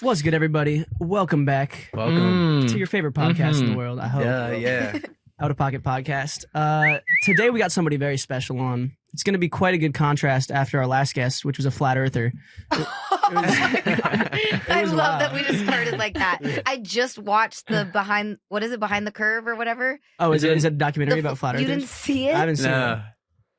What's good, everybody? Welcome back. Welcome to your favorite podcast in the world, I hope. Yeah. Out of Pocket Podcast. Today we got somebody very special on. It's going to be quite a good contrast after our last guest, which was a flat earther. I love that we just started like that. I just watched the Behind the Curve or whatever. Oh, is it a documentary about flat earthers? You didn't see it? I haven't seen it.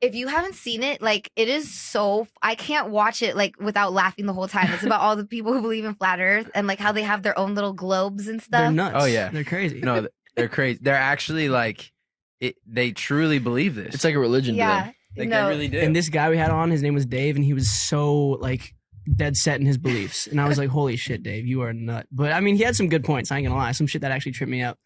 If you haven't seen it, like, it is so... I can't watch it, like, without laughing the whole time. It's about all the people who believe in flat earth and, like, how they have their own little globes and stuff. They're nuts. Oh, yeah. They're crazy. No, they're crazy. They're actually, like, they truly believe this. It's like a religion to them. Like, they really do. And this guy we had on, his name was Dave, and he was so, like, dead set in his beliefs. And I was like, holy shit, Dave, you are a nut. But, I mean, he had some good points, I ain't gonna lie. Some shit that actually tripped me up.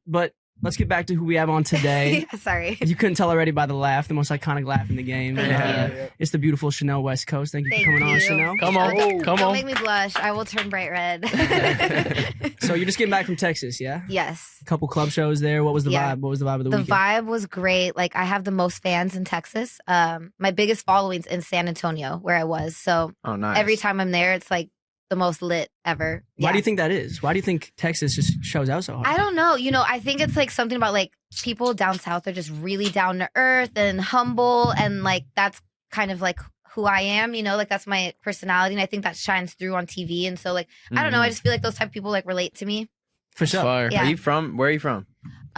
But... let's get back to who we have on today. Sorry. If you couldn't tell already by the laugh, the most iconic laugh in the game. Thank you. It's the beautiful Chanel West Coast. Thank you for coming on, Chanel. Come on. Don't make me blush. I will turn bright red. So you're just getting back from Texas, yeah? Yes. A couple club shows there. What was the Yeah. vibe? What was the vibe of the The weekend? vibe was great. Like, I have the most fans in Texas. My biggest following's in San Antonio, where I was. So Oh, nice. every time I'm there, it's like the most lit ever. Why Yeah. do you think that is? Why do you think Texas just shows out so hard? I don't know. You know, I think it's like something about like people down south are just really down to earth and humble. And like that's kind of like who I am, you know, like that's my personality. And I think that shines through on TV. And so like, I don't know. I just feel like those type of people like relate to me. For sure. Fire. Yeah. Are you from? Where are you from?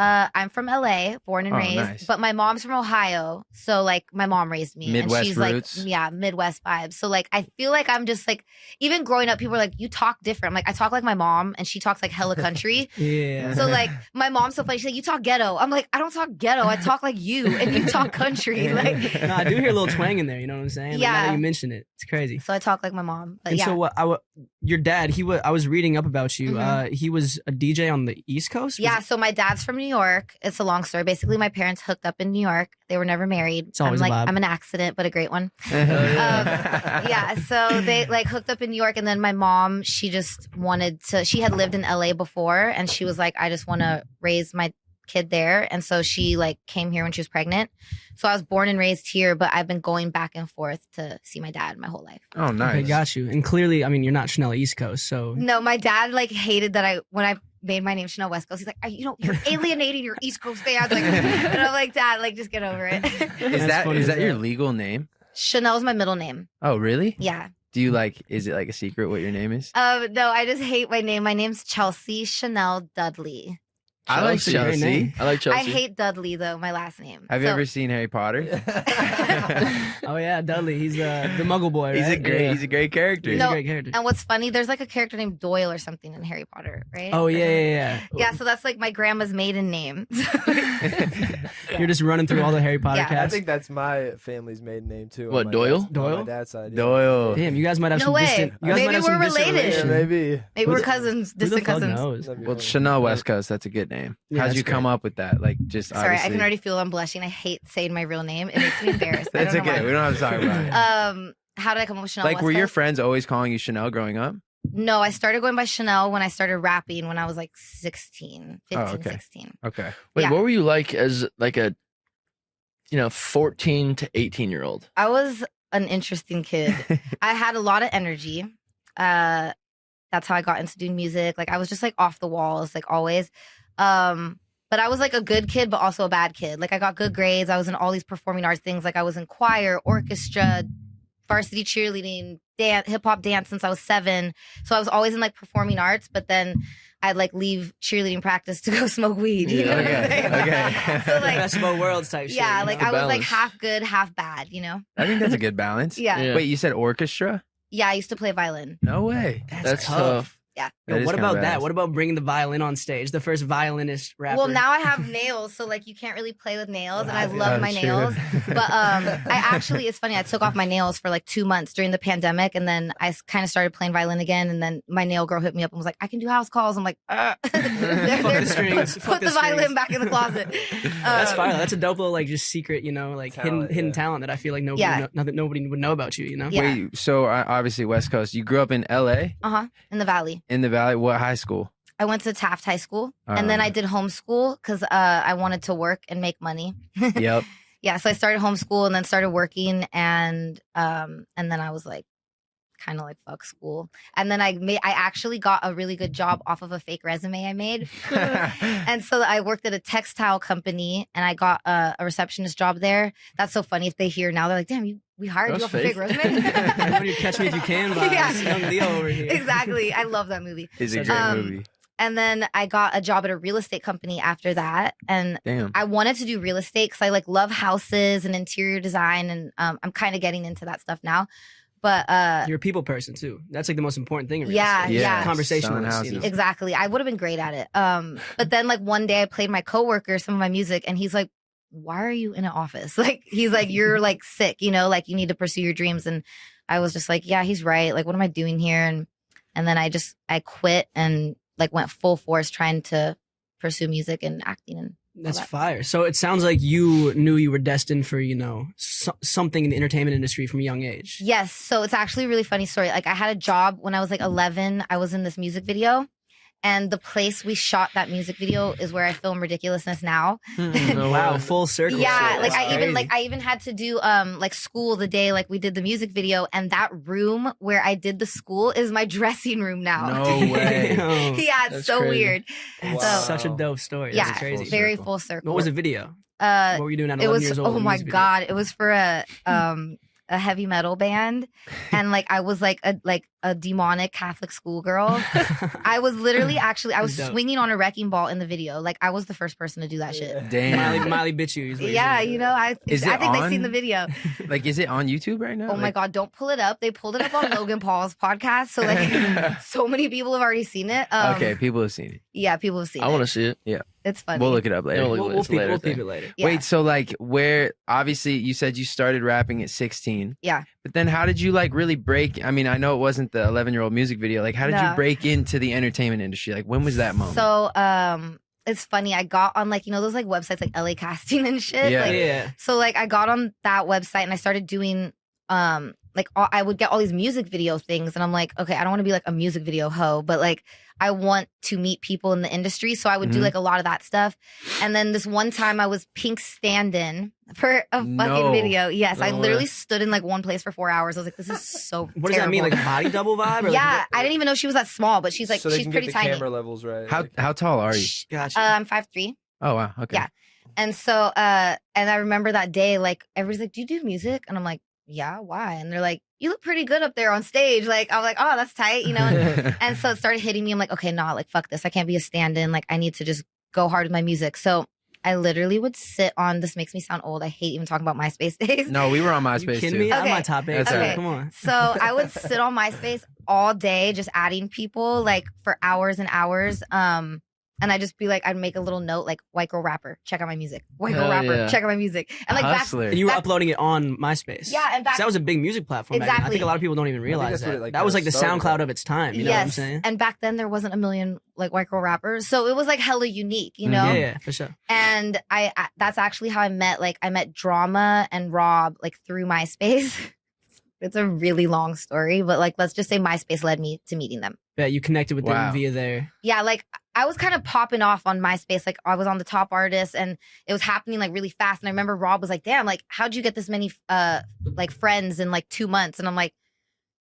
I'm from LA, born and Oh, raised, nice. but my mom's from Ohio. So like my mom raised me. Midwest and she's roots. like, yeah, Midwest vibes. So like, I feel like I'm just like, even growing up, people are like, you talk different. I'm like, I talk like my mom and she talks like hella country. Yeah. So like my mom's so funny. She's like, you talk ghetto. I'm like, I don't talk ghetto. I talk like you and you talk country. Like, No, I do hear a little twang in there. You know what I'm saying? Like, now Yeah. that you mention it, it's crazy. so I talk like my mom. But And yeah. so what? Your dad, I was reading up about you. He was a DJ on the East Coast. Yeah, so my dad's from New York. It's a long story. Basically, my parents hooked up in New York. They were never married. It's always a vibe. I'm an accident, but a great one. Yeah, so they like hooked up in New York, and then my mom, she just wanted to. She had lived in LA before, and she was like, I just want to raise my kid there, and so she like came here when she was pregnant. So I was born and raised here, but I've been going back and forth to see my dad my whole life. Oh, nice. Okay, got you. And clearly, I mean, you're not Chanel East Coast, so No, my dad like hated that when I made my name Chanel West Coast. He's like, you're alienating your East Coast fans. Like, and I'm like, Dad, like, just get over it. Is That's funny is as that your hell. legal name? Chanel's my middle name. Oh, really? Yeah. Do you like? Is it like a secret what your name is? No, I just hate my name. My name's Chelsea Chanel Dudley. I like Chelsea, great Chelsea. name. I like Chelsea. I hate Dudley though, my last name. Have you So- ever seen Harry Potter? Oh yeah, Dudley. He's the Muggle boy, right? He's a great character. He's No. a great character. And what's funny, there's like a character named Doyle or something in Harry Potter, right? Oh yeah. Yeah, so that's like my grandma's maiden name. You're just running through all the Harry Potter Yeah. I cats. think that's my family's maiden name too. on What, my Doyle? dad's- on Doyle? my dad's side. Yeah. Doyle. Damn, you guys might have No some way. distant. You guys Maybe might have we're some distant related. Yeah, relation. maybe. Maybe we're Who the- cousins, Who the distant fuck cousins. knows? That'd be Well, funny. Chanel West Coast. That's a good name. Yeah, How'd that's you come great. up with that? Like, just Sorry, I obviously. can already feel I'm blushing. I hate saying my real name. It makes me embarrassed. I That's don't know okay. why. We don't have to talk about it. How did I come up with Chanel Like, West were your Coast? friends always calling you Chanel growing up? No, I started going by Chanel when I started rapping when I was like 16, 15, Oh, okay. 16. Okay. Wait, Yeah. what were you like as like a 14 to 18-year-old? I was an interesting kid. I had a lot of energy. That's how I got into doing music. Like I was just like off the walls, like always. But I was like a good kid, but also a bad kid. Like I got good grades. I was in all these performing arts things. Like I was in choir, orchestra, varsity cheerleading, hip hop dance since I was 7. So I was always in like performing arts, but then I'd like leave cheerleading practice to go smoke weed. You know what I'm saying? Okay. So like, Best of both worlds type shit. yeah, you like know? I was like balance. half good, half bad, you know? I think that's a good balance. Yeah. Yeah. Wait, you said orchestra? Yeah, I used to play violin. No way. That's tough. Yeah. Yo, That is what kinda about that? badass. What about bringing the violin on stage? The first violinist rapper. Well, now I have nails, so like you can't really play with nails, and I Yeah, love my true. nails. But I actually, it's funny. I took off my nails for like 2 months during the pandemic, and then I kind of started playing violin again. And then my nail girl hit me up and was like, "I can do house calls." I'm like, Fuck the strings. Put Fuck the the violin strings. back in the closet. That's Um, fire. That's a dope little like just secret, you know, like Talent, hidden yeah. talent that I feel like nobody Yeah. nobody would know about you. You know. Yeah. Wait, so obviously West Coast. You grew up in LA, in the valley. in the Valley. What high school? I went to Taft High School, and then I did homeschool because I wanted to work and make money. Yep. Yeah, so I started homeschool and then started working, and then I was like, kind of like fuck school. And then I actually got a really good job off of a fake resume I made. And so I worked at a textile company and I got a receptionist job there. That's so funny. If they hear now, they're like, damn, we hired you off a fake resume. You Catch Me If You Can vibes. Yeah. Young Leo over here. Exactly. I love that movie. It's a great movie. And then I got a job at a real estate company after that. And Damn. I wanted to do real estate because I like love houses and interior design. And I'm kind of getting into that stuff now. But you're a people person too. That's like the most important thing. In real Yeah, estate. yeah. Conversationalist. You know? Exactly. I would have been great at it. But then like one day I played my coworker some of my music and he's like, why are you in an office? Like, he's like, you're like sick, you know, like you need to pursue your dreams. And I was just like, yeah, he's right. Like, what am I doing here? And then I quit and like went full force trying to pursue music and acting and that's fire. So it sounds like you knew you were destined for, you know, something in the entertainment industry from a young age. Yes. So it's actually a really funny story. Like I had a job when I was like 11. I was in this music video. And the place we shot that music video is where I film Ridiculousness now. Oh, wow, full circle. Yeah, shit. like That's I even had to do like school the day like we did the music video, and that room where I did the school is my dressing room now. No way. Damn. Yeah, it's That's so crazy. weird. That's So- such a dope story. Yeah, That's crazy. very circle. full circle. What was the video? Uh, What were you doing at it 11 was years old? oh in a my music video? god, it was for a heavy metal band, and like I was like a demonic Catholic schoolgirl. I was literally I was Dope. swinging on a wrecking ball in the video. Like I was the first person to do that shit. Damn. Miley bitch you. is what you're Yeah, saying. you know, I Is think it they've on? seen the video. Like, is it on YouTube right now? Oh my god, don't pull it up. They pulled it up on Logan Paul's podcast, so like so many people have already seen it. Okay, people have seen it. Yeah, people have seen I it. want to see it. It's funny. We'll look it up later. Yeah, we'll We'll peep later we'll thing. peep it later. Yeah. Wait, so like where obviously you said you started rapping at 16. Yeah. But then how did you like really break? I mean, I know it wasn't the 11-year-old music video. Like how did No. you break into the entertainment industry? Like when was that moment? So it's funny. I got on like, you know, those like websites like LA Casting and shit. Yeah. Like, Yeah. so like I got on that website and I started doing I would get all these music video things and I'm like, okay, I don't want to be like a music video hoe, but like I want to meet people in the industry. So I would do Mhm. like a lot of that stuff. And then this one time I was pink stand-in for a fucking No. video. Yes, I No literally way. stood in like one place for 4 hours. I was like, this is so What does that mean? Like terrible. a body double vibe? Or Yeah, like, I didn't even know she was that small, but she's like, so they she's can pretty get the tiny. camera levels right. how tall are you? Gotcha. I'm 5'3". Oh wow. Okay. Yeah. And so, and I remember that day, like, everybody's like, do you do music? And I'm like, yeah, why? And they're like, you look pretty good up there on stage. Like, I was like, oh, that's tight, you know? And so it started hitting me. I'm like, okay, nah, like, fuck this. I can't be a stand-in. Like, I need to just go hard with my music. So I literally would sit on, this makes me sound old. I hate even talking about MySpace days. No, we were on you MySpace kidding too. me? I'm Okay. on top 8. That's so okay. Come on. So I would sit on MySpace all day, just adding people, like, for hours and hours. And I'd just be like, I'd make a little note, like, white girl rapper, check out my music. White girl Hell rapper, yeah. check out my music. And like Hustler. And you were back- uploading it on MySpace. Yeah, and back 'Cause that was a big music platform. Back then. I Exactly. think a lot of people don't even realize that's what that. it, like, That was like kinda the started SoundCloud with. of its time. You know what I'm yes. saying? And back then there wasn't a million like white girl rappers. So it was like hella unique, you know? Yeah, for sure. And I that's actually how I met Drama and Rob like through MySpace. It's a really long story, but like let's just say MySpace led me to meeting them. Yeah, you connected with Wow. them via there. Yeah, like I was kind of popping off on MySpace. Like I was on the top artists and it was happening like really fast. And I remember Rob was like, damn, like how'd you get this many like friends in like 2 months? And I'm like,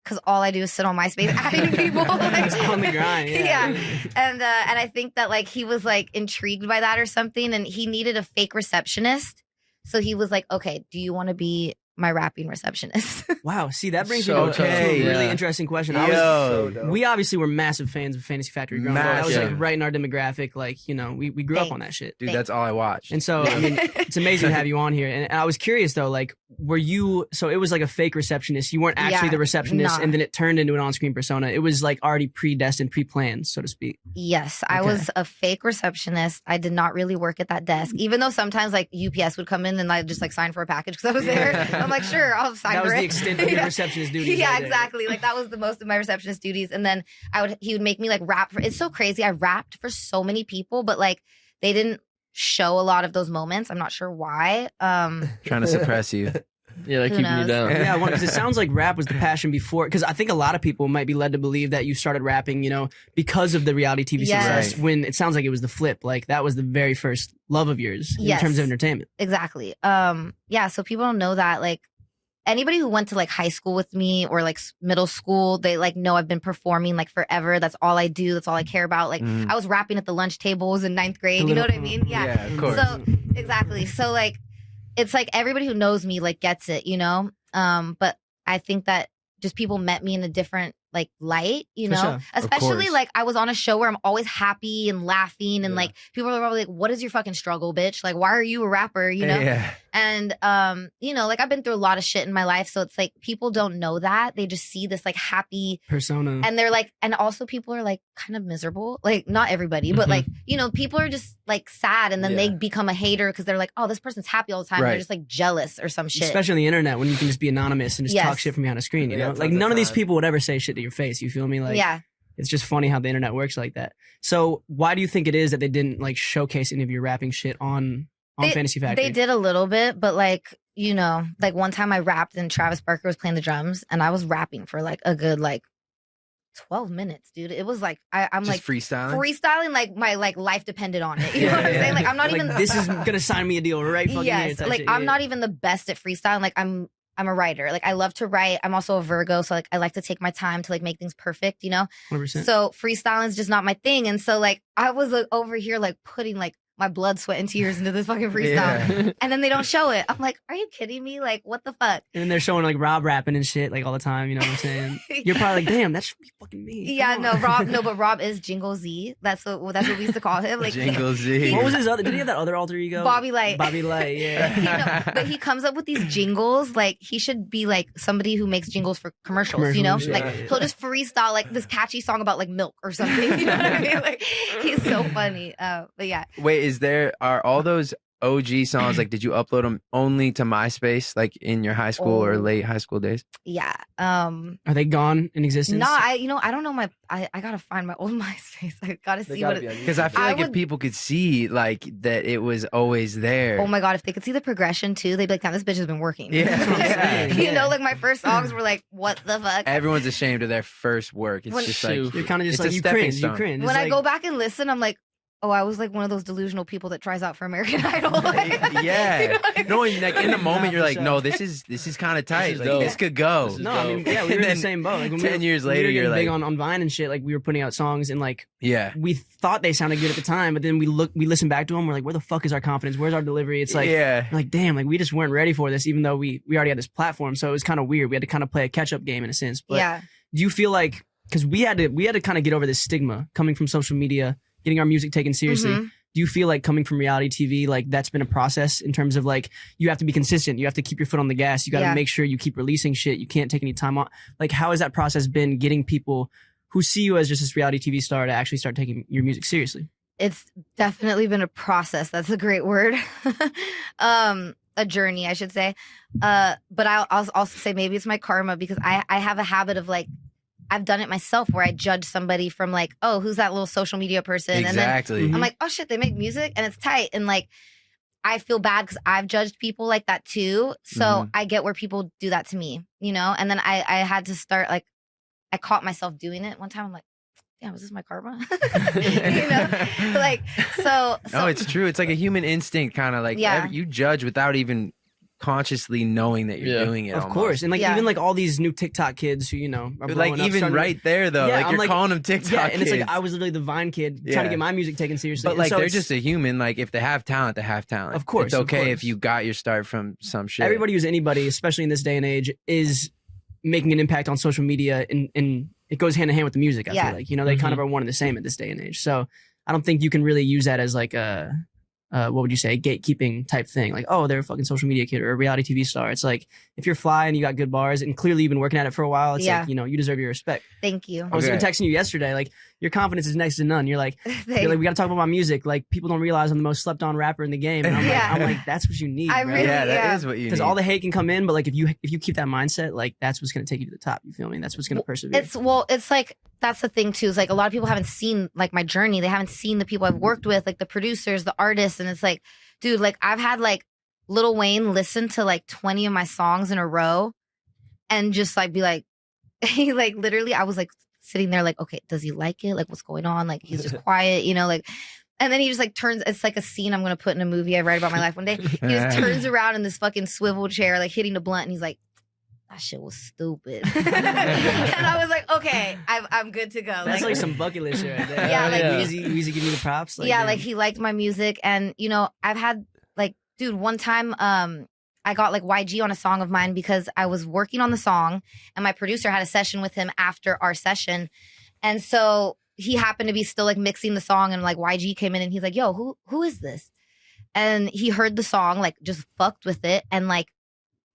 because all I do is sit on MySpace adding people. It's on the grind. Yeah. And I think that like he was like intrigued by that or something, and he needed a fake receptionist. So he was like, okay, do you want to be my rapping receptionist? Wow. See, that brings So me to a tough. really Yeah. interesting question. Yo. We obviously were massive fans of Fantasy Factory growing up. That was like Massive. right in our demographic. Like, you know, we grew up on that shit. Dude, that's all I watched. And so, I mean, it's amazing to have you on here. And I was curious though, like, were you, so it was like a fake receptionist. You weren't actually Yeah, the receptionist nah. and then it turned into an on-screen persona. It was like already predestined, pre-planned, so to speak. Yes, I Okay. was a fake receptionist. I did not really work at that desk, even though sometimes like UPS would come in and I'd just like sign for a package because I was there. I'm like, sure, I'll sign That for was it. the extent of your Yeah. receptionist duties. Yeah, right there. exactly. Like that was the most of my receptionist duties. And then he would make me like rap for, it's so crazy. I rapped for so many people, but like they didn't show a lot of those moments. I'm not sure why. Trying to suppress you. Yeah, like Who keeping you knows? down. Yeah, because it sounds like rap was the passion before. Because I think a lot of people might be led to believe that you started rapping, you know, because of the reality TV Yes. success. When it sounds like it was the flip. Like that was the very first love of yours in Yes. terms of entertainment. Exactly. Yeah. So people don't know that like anybody who went to like high school with me or like middle school, they like know I've been performing like forever. That's all I do. That's all I care about. Like I was rapping at the lunch tables in 9th grade. You know what I mean? Yeah, of course. So exactly. So like, it's like everybody who knows me like gets it, you know? But I think that just people met me in a different like light, you For know? sure. Especially course. like I was on a show where I'm always happy and laughing and like people are probably like, what is your fucking struggle, bitch? Like, why are you a rapper, you know? Yeah. And you know, like I've been through a lot of shit in my life. So it's like people don't know that. They just see this like happy persona. and they're like, and also people are like kind of miserable. Like not everybody, but like, you know, people are just like sad and then they become a hater because they're like, oh, this person's happy all the time. Right. They're just like jealous or some shit. Especially on the internet when you can just be anonymous and just talk Yes. shit from behind a screen, you Yeah, know? tons Like of none of these time. people would ever say shit to your face, you feel me? Like Yeah. it's just funny how the internet works like that. So why do you think it is that they didn't like showcase any of your rapping shit on Fantasy Factory? They did a little bit, but like, you know, like one time I rapped and Travis Barker was playing the drums and I was rapping for like a good like 12 minutes, dude. It was like I'm Just like freestyling. like my like life depended on it. You know what I'm saying? Like I'm not Like, even this is gonna sign me a deal right fucking here. yes, type like shit. I'm Yeah. not even the best at freestyling. Like I'm a writer. Like I love to write. I'm also a Virgo, so like I like to take my time to like make things perfect, you know? 100%. So freestyling is just not my thing. And so like I was like over here like putting like my blood, sweat, and tears into this fucking freestyle. Yeah. And then they don't show it. I'm like, are you kidding me? Like, what the fuck? And then they're showing like Rob rapping and shit like all the time, you know what I'm saying? You're probably like, damn, that should be fucking me. Yeah, Come no, on. Rob, no, but Rob is Jingle Z. That's what we used to call him. Like Jingle Z. What was his other? Did he have that other alter ego? Bobby Light. Bobby Light, yeah. You know, but he comes up with these jingles. Like he should be like somebody who makes jingles for commercials. You know, Commercials, like yeah. he'll just freestyle like this catchy song about like milk or something. You know what I mean? Like he's so funny. But yeah, Wait, are all those OG songs like? Did you upload them only to MySpace, like in your high school or Oh. late high school days? yeah. Are they gone in existence? No, I don't know I gotta find my old MySpace. I gotta They see gotta what be on Because I feel I like if would- people could see like that it was always there. Oh my god, if they could see the progression too, they'd be like, damn, this bitch has been working. Yeah. Yeah. You know, like my first songs were like, what the fuck? Everyone's ashamed of their first work. It's When- just like You're kind of just It's a like, you stepping cringe. You stone. cringe. It's When I like- go back and listen, I'm like, oh, I was like one of those delusional people that tries out for American Idol. yeah. You know what I mean? No, like in the moment, Nah, you're for like, sure. no, this is kind of tight. is Like dope. this could go. This is No, I mean, dope. yeah, we were And in the then same boat. Like, when 10 years we later, were you're getting big like- on Vine and shit. Like we were putting out songs and like Yeah. we thought they sounded good at the time, but then we listened back to them. We're like, where the fuck is our confidence? Where's our delivery? It's like, yeah. we're like, damn, like we just weren't ready for this, even though we already had this platform. So it was kind of weird. We had to kind of play a catch up game in a sense. But Yeah. do you feel like, because we had to kind of get over this stigma coming from social media, getting our music taken seriously. Mhm. Do you feel like coming from reality TV, like that's been a process in terms of like you have to be consistent, you have to keep your foot on the gas, you got to Yeah. make sure you keep releasing shit, you can't take any time off. Like how has that process been getting people who see you as just this reality TV star to actually start taking your music seriously? It's definitely been a process. That's a great word. A journey, I should say. But I'll also say maybe it's my karma because I have a habit of like, I've done it myself where I judge somebody from like, oh, who's that little social media person? And then Exactly. Mhm. I'm like, oh shit, they make music and it's tight. And like, I feel bad because I've judged people like that too. So Mhm. I get where people do that to me, you know? And then I had to start like, I caught myself doing it one time. I'm like, damn, is this my karma? You know? Like, so No, it's true. It's like a human instinct, kind of like Yeah. you judge without even consciously knowing that you're Yeah. doing it. Of almost. course. And like Yeah. even like all these new TikTok kids who, you know, are But, blowing like up, even starting- right there though, Yeah, like I'm you're like- calling them TikTok Yeah, and it's like kids. I was literally the Vine kid trying Yeah. to get my music taken seriously. But And like so they're it's- just a human. Like if they have talent, they have talent. Of course, it's of okay if course. you got your start from some shit. everybody who's anybody, especially in this day and age, is making an impact on social media, and it goes hand in hand with the music. I Yeah. feel like, you know, they kind of are one and the same at this day and age. So I don't think you can really use that as like a what would you say, gatekeeping type thing. Like, oh, they're a fucking social media kid or a reality TV star. It's like if you're fly and you got good bars and clearly you've been working at it for a while, it's Yeah. like, you know, you deserve your respect. thank you. I was even Okay. texting you yesterday, like your confidence is next to none. You're like, we got to talk about my music. Like people don't realize I'm the most slept on rapper in the game. And I'm, Yeah. like, I'm like, that's what you need. I bro. really- yeah, that yeah. is what you need. Because all the hate can come in, but like if you keep that mindset, like that's what's gonna take you to the top. You feel me? That's what's gonna persevere. It's like that's the thing too. Is like a lot of people haven't seen like my journey. They haven't seen the people I've worked with, like the producers, the artists, and it's like, dude, like I've had like Lil Wayne listen to like 20 of my songs in a row, and just like be like, he like literally, I was like sitting there like, okay, does he like it? Like what's going on? Like he's just quiet, you know, like. And then he just like turns. It's like a scene I'm gonna put in a movie I write about my life one day. He just turns around in this fucking swivel chair, like hitting a blunt, and he's like, that shit was stupid. And I was like, okay, I'm good to go. That's like some bucket list shit right there. Yeah, like- Weezy give me the props. Like, yeah, damn. like he liked my music. And, you know, I've had like, dude, one time I got like YG on a song of mine because I was working on the song and my producer had a session with him after our session. And so he happened to be still like mixing the song and like YG came in and he's like, yo, who is this? And he heard the song, like just fucked with it and like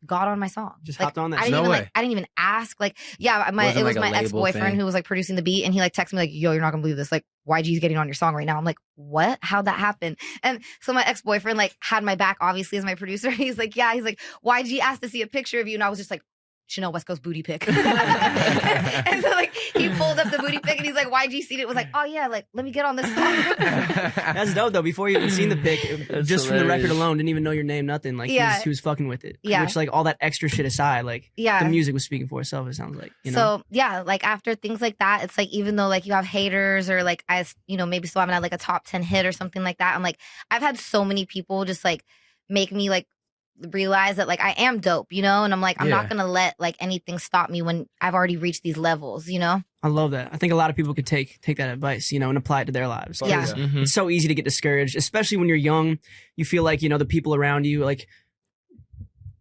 got on my song. Just like, hopped on that I shit. didn't No even way. I didn't even ask. Like, yeah, it was like a my label ex-boyfriend thing. who was like producing the beat and he like texted me like, yo, you're not gonna believe this. Like YG's getting on your song right now. I'm like, what? How'd that happen? And so my ex-boyfriend like had my back obviously as my producer. He's like, yeah, he's like, YG asked to see a picture of you. And I was just like, Chanel West Coast booty pic. And so like he pulled up the booty pic and he's like, YG seen it, was like, oh yeah, like let me get on this song. That's dope though. Before you even seen the pic, That's just from the record hilarious. alone, didn't even know your name, nothing. Like Yeah. he was fucking with it. Yeah. Which like all that extra shit aside, like Yeah. the music was speaking for itself. It sounds like, you know. So yeah, like after things like that, it's like even though like you have haters or like maybe still haven't had like a top 10 hit or something like that. I'm like, I've had so many people just like make me like realize that like I am dope, you know, and I'm like, I'm not Yeah. gonna let like anything stop me when I've already reached these levels, you know? I love that. I think a lot of people could take that advice, you know, and apply it to their lives. Yeah. 'Cause Mhm. It's so easy to get discouraged, especially when you're young. You feel like, you know, the people around you, like,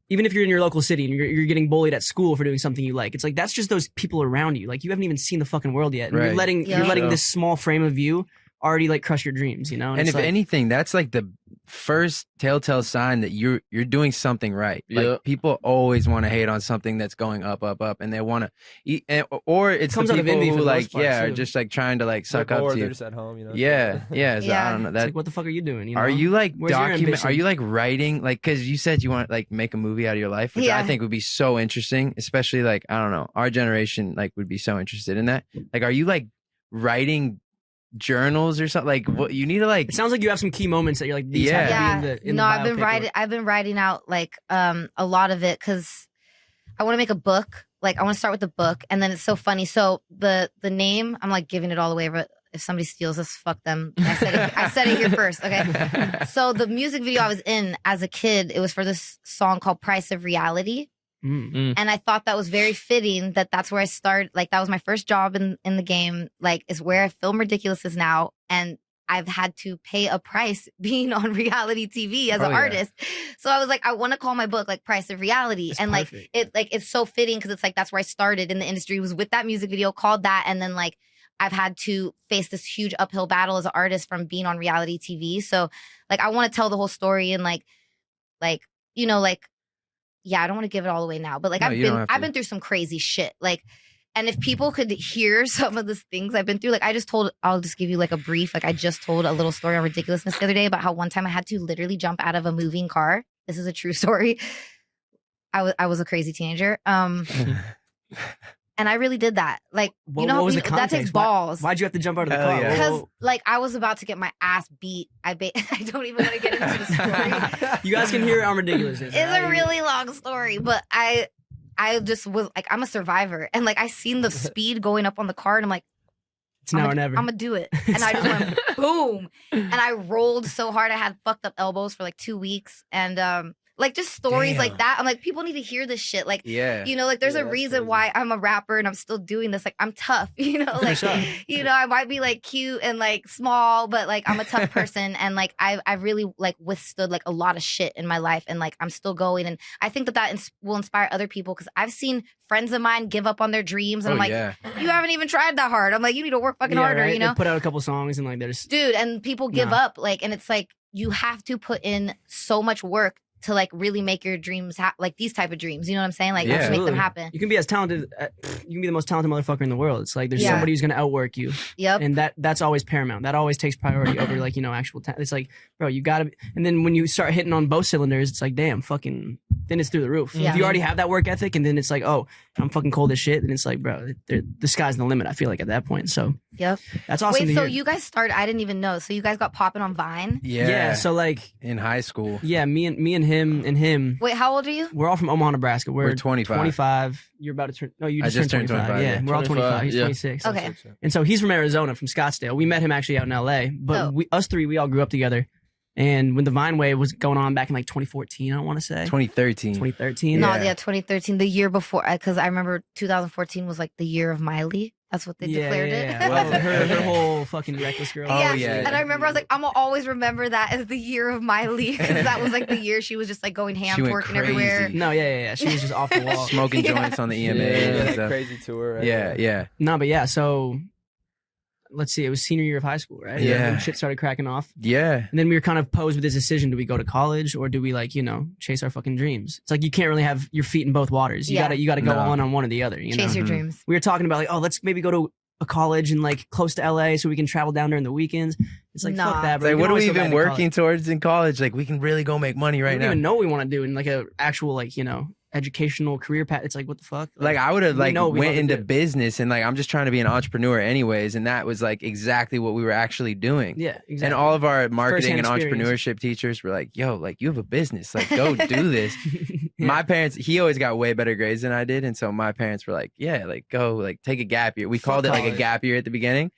even if you're in your local city and you're getting bullied at school for doing something you like, it's like that's just those people around you. Like you haven't even seen the fucking world yet. And Right. Yeah. you're letting Yeah. this small frame of you already like crush your dreams, you know? And it's if like, anything, that's like the first telltale sign that you're doing something right. Yeah. Like people always want to hate on something that's going up, and they want to, or it's the Comes out of people envy for who the like most part, are too. just like trying to like suck They're up bored, to they're you. just at home, you know. Yeah, yeah. So Yeah. I don't know it's that. like, what the fuck are you doing? You know? Are you like Where's your ambition? Are you like writing like because you said you want to like make a movie out of your life, which Yeah. I think would be so interesting, especially like I don't know, our generation like would be so interested in that. Like, are you like writing journals or something? Like, what you need to like? It sounds like you have some key moments that you're like, these have to Yeah. be in the No, I've been biopic or- writing. I've been writing out like a lot of it because I want to make a book. Like I want to start with the book, and then it's so funny. So the name, I'm like giving it all away, but if somebody steals this, fuck them. I said it here first. Okay. So the music video I was in as a kid, it was for this song called "Price of Reality." Mm. And I thought that was very fitting that that's where I started. Like that was my first job in the game. Like is where I film Ridiculousness now. And I've had to pay a price being on reality TV as Oh, an yeah. artist. So I was like, I want to call my book like Price of Reality. That's and perfect. like it's so fitting because it's like that's where I started in the industry was with that music video called that. And then like I've had to face this huge uphill battle as an artist from being on reality TV. So like I want to tell the whole story and like you know like yeah, I don't want to give it all away now, but like No, you don't have I've to. been through some crazy shit. Like, and if people could hear some of the things I've been through, like I'll just give you like a brief. Like I just told a little story on Ridiculousness the other day about how one time I had to literally jump out of a moving car. This is a true story. I was a crazy teenager. And I really did that. Like, What was the that context? takes balls. Why'd you have to jump out of the Hell car? yeah. Because like I was about to get my ass beat. I don't even want to get into the story. You guys can hear it on Ridiculousness. It's a really long story, but I just was like, I'm a survivor. And like, I seen the speed going up on the car and I'm like, It's now or never. I'm gonna do it. And I just went boom. And I rolled so hard. I had fucked up elbows for like 2 weeks. And like just stories Damn. like that. I'm like, people need to hear this shit. Like, Yeah. you know, like there's Yeah, a that's reason crazy. why I'm a rapper and I'm still doing this. Like I'm tough, you know, like, sure. you know, I might be like cute and like small, but like I'm a tough person. And like, I really like withstood like a lot of shit in my life. And like, I'm still going. And I think that will inspire other people. Cause I've seen friends of mine give up on their dreams. And Oh, I'm like, yeah. you haven't even tried that hard. I'm like, you need to work fucking Yeah, harder, right? you know? They put out a couple songs and like there's Dude, and people give Nah. up, like, and it's like you have to put in so much work to like really make your dreams like these type of dreams. You know what I'm saying? Like Yeah. to make them Absolutely. happen. you can be as talented. You can be the most talented motherfucker in the world. It's like there's Yeah. somebody who's gonna outwork you, Yep. and that's always paramount. That always takes priority over like actual talent. It's like, bro, you gotta. And then when you start hitting on both cylinders, it's like, damn, fucking. Then it's through the roof. Yeah. If you already have that work ethic, and then it's like, oh, I'm fucking cold as shit. Then it's like, bro, the sky's the limit. I feel like at that point. So Yep. that's awesome. Wait, to so hear. you guys started? I didn't even know. So you guys got popping on Vine. Yeah. So like, in high school. yeah, me and him. Wait, how old are you? We're all from Omaha, Nebraska. We're 25. 25. You're about to turn. No, you I just, turned 25. Yeah, yeah. we're all 25. 25, He's yeah. 26. Okay. And so he's from Arizona, from Scottsdale. We met him actually out in LA. But Oh. us three, we all grew up together. And when the Vineway was going on back in like 2014, I want to say 2013. 2013. No, Yeah. yeah, 2013, the year before, because I remember 2014 was like the year of Miley. That's what they declared it. Yeah. Well, her whole fucking reckless girl. Oh, Yeah. yeah. And I remember I was like, I'm gonna always remember that as the year of Miley, because that was like the year she was just like going ham, She went twerking everywhere. crazy. No, yeah. She was just off the wall. Smoking Yeah. joints on the EMA Yeah. and that stuff. crazy tour. Right Yeah, there. yeah. No, but yeah. So let's see. It was senior year of high school, right? Yeah. When shit started cracking off. Yeah. And then we were kind of posed with this decision: do we go to college or do we like chase our fucking dreams? It's like you can't really have your feet in both waters. You Yeah. gotta go No. on one or the other. Chase your Mhm. dreams. We were talking about like, oh, let's maybe go to a college and like close to LA so we can travel down during the weekends. It's like Nah. fuck that. It's Bro. like, can what are always we go back even to college. working towards in college? Like, we can really go make money We right don't now. even know what we want to do in like a actual like educational career path. It's like what the fuck. Like, I would have we like know what we went love to into do. business and like I'm just trying to be an entrepreneur anyways, and that was like exactly what we were actually doing. Yeah, exactly. And all of our marketing Firsthand and experience. entrepreneurship teachers were like, "Yo, like you have a business, like go do this." Yeah. My parents, he always got way better grades than I did, and so my parents were like, "Yeah, like go, like take a gap year." We Fuck called it like a college. gap year at the beginning,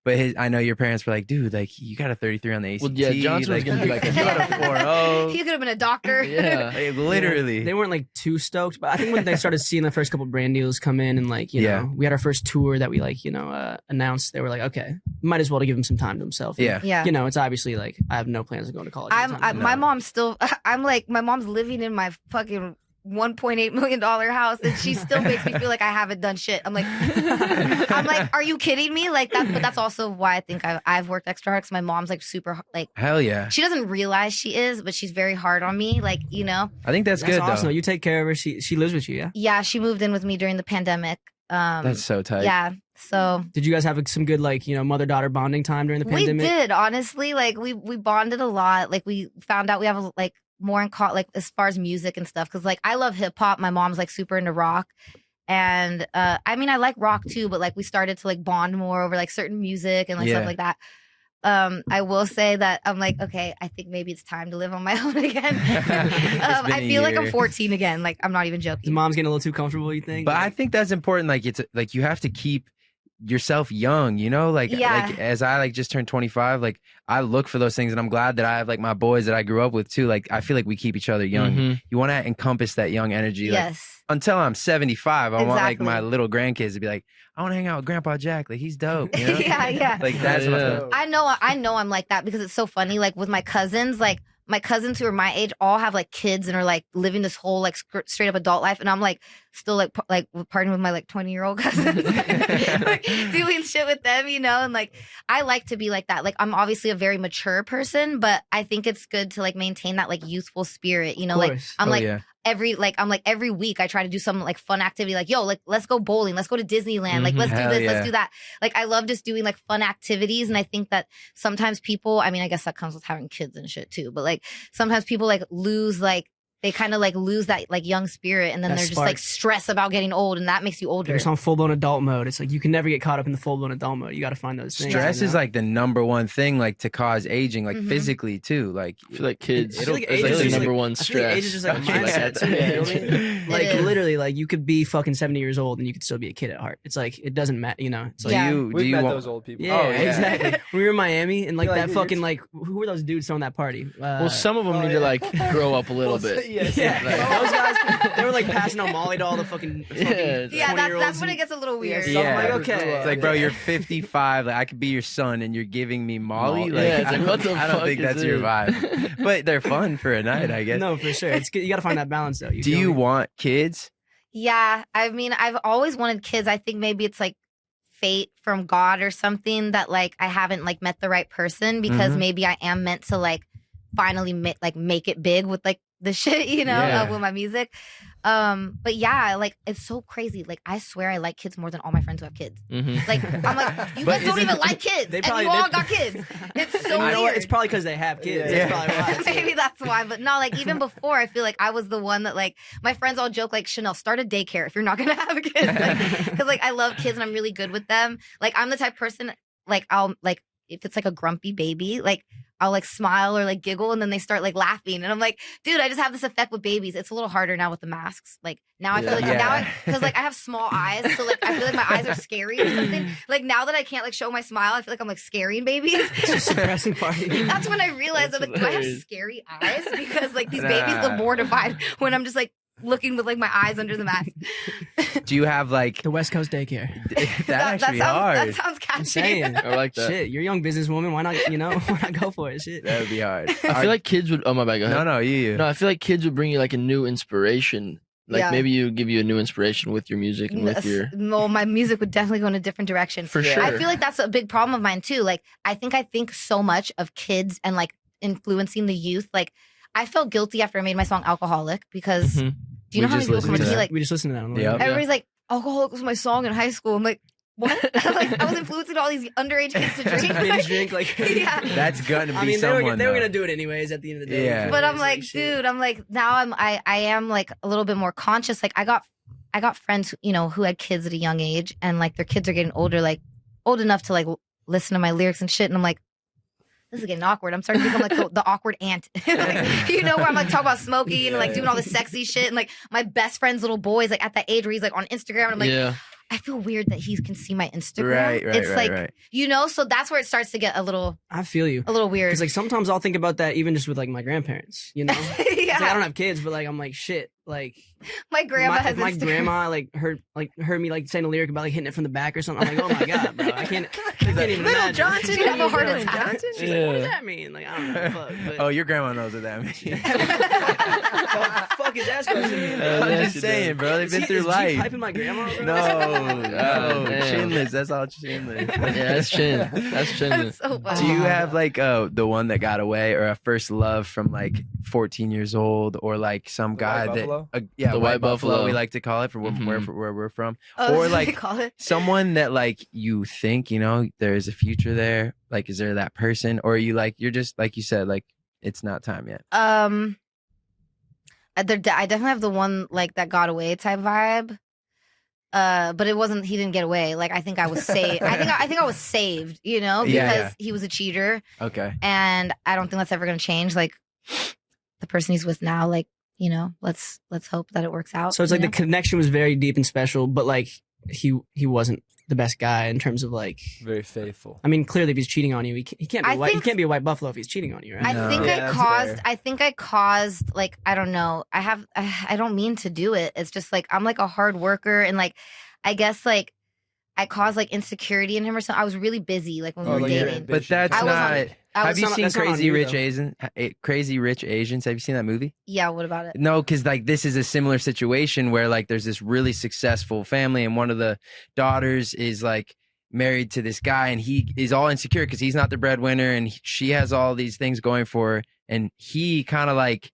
but I know your parents were like, "Dude, like you got a 33 on the ACT." Well, yeah, Johnson was like, gonna be like a you got a doctor. 4.0. He could have been a doctor. Yeah. Like, literally. They weren't like too stoked, but I think when they started seeing the first couple brand deals come in and like, Yeah. we had our first tour that we like, announced, they were like, okay, might as well to give him some time to himself. And, Yeah. Yeah. it's obviously like, I have no plans of going to college. My mom's still, I'm like, my mom's living in my fucking $1.8 million house, and she still makes me feel like I haven't done shit. I'm like, are you kidding me? Like that, but that's also why I think I've worked extra hard, because my mom's like super, like, Hell yeah. she doesn't realize she is, but she's very hard on me. Like, I think that's, That's good awesome. though. You take care of her. She lives with you, yeah? Yeah, she moved in with me during the pandemic. That's so tight. Yeah, so Did you guys have some good like, mother-daughter bonding time during the we pandemic? did, honestly. Like we bonded a lot. Like we found out we have like more in like as far as music and stuff, because like I love hip hop. My mom's like super into rock, and I mean I like rock too, but like we started to like bond more over like certain music and like Yeah. stuff like that. I will say that I'm like, okay, I think maybe it's time to live on my own again. been I a feel like I'm year. 14 again. Like I'm not even Is joking. mom's getting a little too comfortable, you think? But I think that's important. Like it's like you have to keep yourself young, like Yeah. like as I like just turned 25, like I look for those things, and I'm glad that I have like my boys that I grew up with too. Like I feel like we keep each other young. Mhm. You want to encompass that young energy. Like, Yes. until I'm 75, I want like Exactly. my little grandkids to be like, I want to hang out with Grandpa Jack. Like he's dope. You know? Yeah. Like that's Yeah. what I know I'm like that, because it's so funny. Like with my cousins, like my cousins who are my age all have like kids and are like living this whole like straight up adult life, and I'm like still like partying with my like 20-year-old cousins, like, doing shit with them, and like I like to be like that. Like I'm obviously a very mature person, but I think it's good to like maintain that like youthful spirit, Of like course. I'm Oh, like yeah. every week I try to do some like fun activity, like yo, like let's go bowling, let's go to Disneyland, like let's do Hell this, yeah. let's do that. Like I love just doing like fun activities, and I think that sometimes people, I mean, I guess that comes with having kids and shit too, but like sometimes people like lose like they kind of like lose that like young spirit, and then That they're just spark. like stressed about getting old, and that makes you older. They're just on full-blown adult mode. It's like you can never get caught up in the full-blown adult mode. You got to find those things. Stress you is know? like the number one thing, like to cause aging, like Mhm. physically too. Like I feel like kids. I feel like It's age like is the just, number like- one I feel like stress. age is just like a Shit mindset, that. too, you know what I mean? Like is. literally, like you could be fucking 70 years old and you could still be a kid at heart. It's like it doesn't matter, It's like Yeah. do We've you met want those old people. yeah, Oh, yeah. exactly. We were in Miami and like You're like, that dude, fucking you're- like who were those dudes throwing that party? Well, some of them Oh, need yeah. to like grow up a little bit. Yes. yeah, like- those guys they were like passing out Molly to all the fucking Yeah. yeah, 20-year-olds that's when and- it gets a little weird. Yeah. Yeah. I'm like, okay. It's like, bro, you're 55. Like, I could be your son, and you're giving me Molly. Molly. Like, Yeah, it's like, what the I don't fuck think is that's your this? vibe. But they're fun for a night, I guess. No, for sure. It's good. You got to find that balance though. Do feel you me? want kids? Yeah, I mean, I've always wanted kids. I think maybe it's like fate from God or something that like I haven't like met the right person, because Mhm. maybe I am meant to like finally make it big with like the shit, Yeah. with my music. But yeah, like it's so crazy. Like I swear I like kids more than all my friends who have kids. Mhm. Like I'm like, you But guys don't isn't- even like kids, they and probably- you all they- got kids. It's so You know what? weird. It's probably because they have kids. Yeah. That's probably why. Maybe that's why. But no, like even before, I feel like I was the one that like my friends all joke like, Chanel, start a daycare if you're not gonna have kids. Because like I love kids and I'm really good with them. Like I'm the type of person like I'll like if it's like a grumpy baby, like I'll like smile or like giggle and then they start like laughing. And I'm like, dude, I just have this effect with babies. It's a little harder now with the masks. Like now I feel like because like I have small eyes. So like I feel like my eyes are scary or something. Like now that I can't like show my smile, I feel like I'm like scaring babies. It's just a depressing party. That's when I realized I'm like, do I have scary eyes? Because like these babies look mortified when I'm just like looking with like my eyes under the mask. Do you have like The West Coast daycare. that actually hard? That sounds I'm catchy. saying. I like that. Shit, you're a young businesswoman. Why not, why not go for it? Shit. That would be hard. I feel like kids would. Oh my bad. Go ahead. no, you. No, I feel like kids would bring you like a new inspiration. Like Yeah. maybe you give you a new inspiration with your music and with your. No, my music would definitely go in a different direction. For Yeah. sure. I feel like that's a big problem of mine too. Like I think so much of kids and like influencing the youth. Like I felt guilty after I made my song Alcoholic because Mhm. do you know We how many just people come up listened to to me that. like We just listened to that on the Yep. way. everybody's like Alcoholic was my song in high school. I'm like, what? Like I was influencing all these underage kids to drink. Binge drink, like Yeah. That's gonna be I mean, they were someone. gonna though. do it anyways at the end of the day. Yeah. But I'm It's like, shit. dude, I'm like now I am like a little bit more conscious. Like I got friends, who had kids at a young age and like their kids are getting older, like old enough to like listen to my lyrics and shit. And I'm like, this is getting awkward. I'm starting to become like the awkward aunt, like, where I'm like talking about smoking and like doing all this sexy shit. And like my best friend's little boy is like at that age where he's like on Instagram. And I'm like, Yeah. I feel weird that he can see my Instagram. Right, It's like, right. so that's where it starts to get a little I feel you. weird. Because like sometimes I'll think about that even just with like my grandparents. yeah. It's like, I don't have kids, but like I'm like shit. Like My grandma has my Instagram. grandma heard me like saying a lyric about like hitting it from the back or something. I'm like, oh my god, bro, I can't even Little imagine. Johnson, she'd have a heart attack. She's like, what does that mean? Like I don't know. Fuck, but Oh, your grandma knows what that means. the fuck is that supposed to mean? I'm yeah, just she saying, does. bro. They've been Is through G life. piping my grandma, bro? No, damn. chinless. That's all chinless. Yeah, that's chin. That's chin. That's so funny. Do you have like the one that got away or a first love from like 14 years old or like some The guy White that Buffalo? yeah, The white White buffalo, Buffalo. we like to call it for Mhm. where we're from, Oh, or that's what they like call it. someone that like you think there's a future there. Like, is there that person, or are you like you're just like you said like it's not time yet? I definitely have the one like that got away type vibe. But it wasn't. He didn't get away. Like I think I was saved. I think I was saved. Because Yeah. he was a cheater, Okay. and I don't think that's ever gonna change. Like the person he's with now, like let's hope that it works out. So it's like you the connection was very deep and special, but like he wasn't the best guy in terms of like. Very faithful. I mean, clearly, if he's cheating on you, he can't be I white. He think- can't be a white buffalo if he's cheating on you, right? I No. think Yeah, I that's caused. fair. I think I caused. Like I don't know. I don't mean to do it. It's just like I'm like a hard worker, and like I guess like I caused like insecurity in him or something. I was really busy like when we were like you're dating. ambitious. But that's I was not. on- I Have was you not- seen that's not on Crazy you, Rich though. Asians? Crazy Rich Asians. Have you seen that movie? Yeah. What about it? No, because like this is a similar situation where like there's this really successful family, and one of the daughters is like married to this guy, and he is all insecure because he's not the breadwinner, and she has all these things going for her, and he kind of like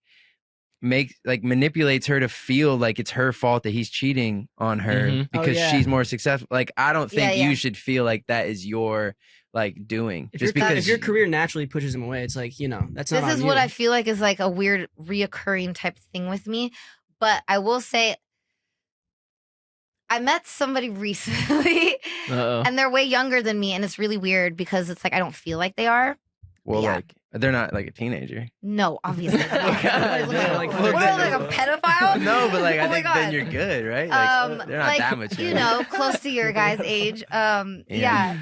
manipulates her to feel like it's her fault that he's cheating on her Mhm. Oh, because yeah. she's more successful. Like I don't think Yeah, yeah. you should feel like that is your like doing If, just your, because if your career naturally pushes him away, it's like that's not. This on is what you. I feel like is like a weird reoccurring type thing with me. But I will say, I met somebody recently, Uh-oh. and they're way younger than me, and it's really weird because it's like I don't feel like they are. well yeah. like they're not like a teenager. No, obviously. not. God, What, am I, no, like, like, what, am I, like a pedophile? No, but like Oh I my think God. then you're good, right? Like, they're not like, that much. close to your guys' age. Yeah.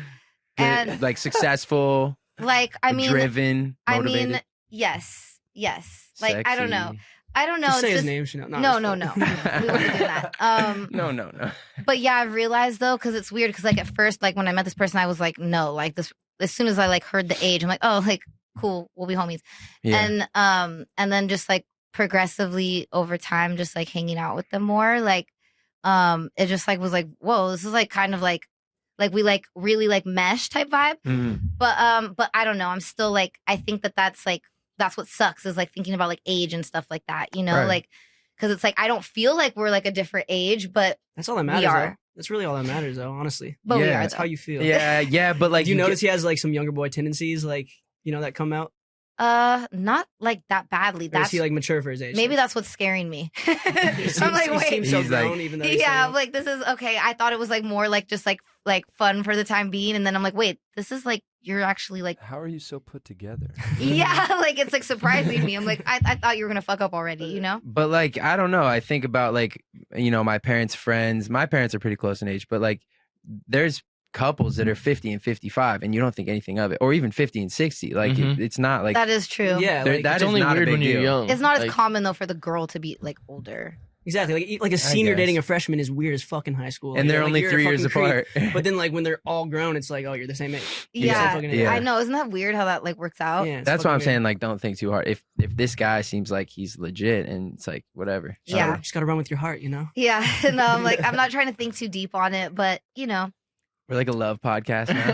Good, And like successful, like I mean, driven, motivated, yes. Like I don't know. sexy. I don't know. Just It's say his just, name. Chanel. no. We wouldn't do that. No. But yeah, I've realized though, because it's weird. Because like at first, like when I met this person, I was like, no, like this. As soon as I like heard the age, I'm like, oh, like cool, we'll be homies. Yeah. And then just like progressively over time, just like hanging out with them more, like it just like was like, whoa, this is like kind of like we like really like mesh type vibe. Mhm. But I don't know. I'm still like I think that's what sucks is like thinking about like age and stuff like that, Right. like because it's like I don't feel like we're like a different age, but That's all that matters. Though. That's really all that matters, though. Honestly, we Yeah. are. that's Though. how you feel. Yeah, but like Do you notice he has like some younger boy tendencies, like that come out? Not like that badly. Or is That's he like mature for his age? maybe that's what's scaring me. He I'm like, he wait. seems so He's like- grown, even though he's Yeah, so I'm like, this is okay. I thought it was like more like just like fun for the time being, and then I'm like, wait, this is like you're actually like, How are you so put together? yeah, like it's like surprising me. I'm like, I thought you were gonna fuck up already, you know? But like, I don't know. I think about like, you know, my parents' friends. My parents are pretty close in age, but like, there's couples that are 50 and 55, and you don't think anything of it, or even 50 and 60. Like, Mhm. it's not like That is true. yeah, There- like, that It's is only not a weird big when you're deal. young. It's not as Like, common though for the girl to be like older. exactly. Like a senior guess. dating a freshman is weird as fucking high school. and they're Like, only you're a 3 years fucking creep. apart. But then like when they're all grown, it's like, oh, you're the same age. You're the same Yeah, fucking age. Yeah. I know. Isn't that weird how that like works out? Yeah, it's That's why fucking I'm weird. saying, like, don't think too hard. If this guy seems like he's legit, and it's like whatever. Yeah. Just gotta run with your heart, you know. Yeah. No, I'm like, I'm not trying to think too deep on it, but you know. We're like a love podcast now.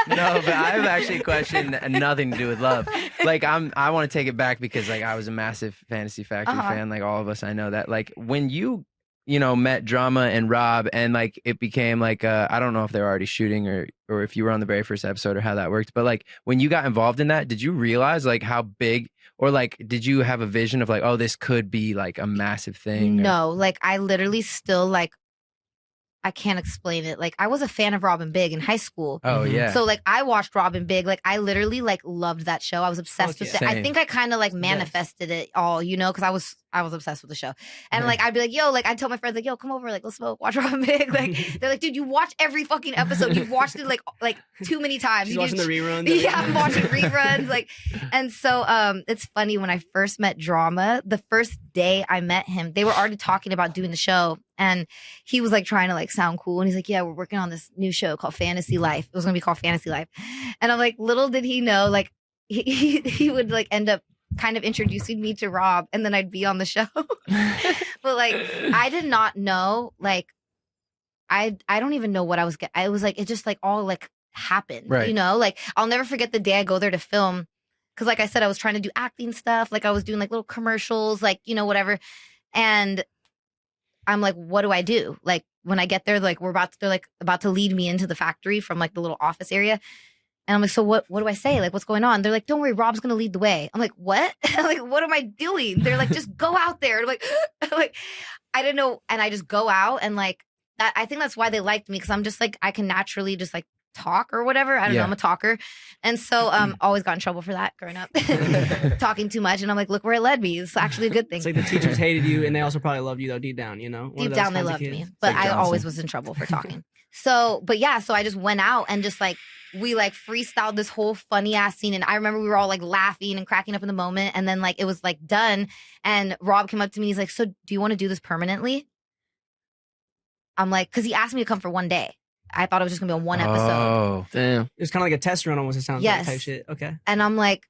No, but I have actually a question, nothing to do with love. Like, I want to take it back because like I was a massive Fantasy Factory Uh-huh. fan. Like all of us, I know that. Like when you know met Drama and Rob, and like it became like I don't know if they were already shooting or if you were on the very first episode or how that worked. But like when you got involved in that, did you realize like how big, or like did you have a vision of like, oh, this could be like a massive thing? No, like I literally still like I can't explain it. Like I was a fan of Robin Big in high school. Oh yeah. So like I watched Robin Big. Like I literally like loved that show. I was obsessed Fuck with yeah. it. I Same. think I kind of like Yes. manifested it all, you know, because I was obsessed with the show. And Yeah. like I'd be like, yo, like I'd tell my friends like, yo, come over, like let's smoke, watch Robin Big. Like they're like, dude, you watch every fucking episode. You've watched it like too many times. She's You watching the did- reruns. yeah, I'm watching reruns. Like, and so it's funny when I first met Drama, the first day I met him, they were already talking about doing the show. And he was like trying to like sound cool. And he's like, yeah, we're working on this new show called Fantasy Life. It was gonna be called Fantasy Life. And I'm like, little did he know, like he would like end up kind of introducing me to Rob, and then I'd be on the show. But like I did not know, like I don't even know what I was getting. I was like, it just like all like happened. Right. You know, like I'll never forget the day I go there to film. Cause like I said, I was trying to do acting stuff. Like I was doing like little commercials, like, you know, whatever. And I'm like, what do I do? Like when I get there, like they're like about to lead me into the factory from like the little office area. And I'm like, so what do I say? Like, what's going on? They're like, don't worry, Rob's going to lead the way. I'm like, what? I'm like, what am I doing? They're like, just go out there. I'm like, like, I didn't know. And I just go out and like that. I think that's why they liked me. Cause I'm just like, I can naturally just like talk or whatever. I don't know. Yeah. I'm a talker. And so, always got in trouble for that growing up, talking too much. And I'm like, look where it led me. It's actually a good thing. It's like the teachers hated you, and they also probably loved you though deep down. You know, One of Deep those down they kinds of loved kids. me, but like I Johnson. always was in trouble for talking. So I just went out and just like we like freestyled this whole funny ass scene, and I remember we were all like laughing and cracking up in the moment, and then like it was like done, and Rob came up to me, he's like, so do you want to do this permanently? I'm like, because he asked me to come for one day. I thought it was just gonna be on one episode. Oh. Damn. It was kind of like a test run, almost. It sounds Yes. like type shit. Okay. And I'm like,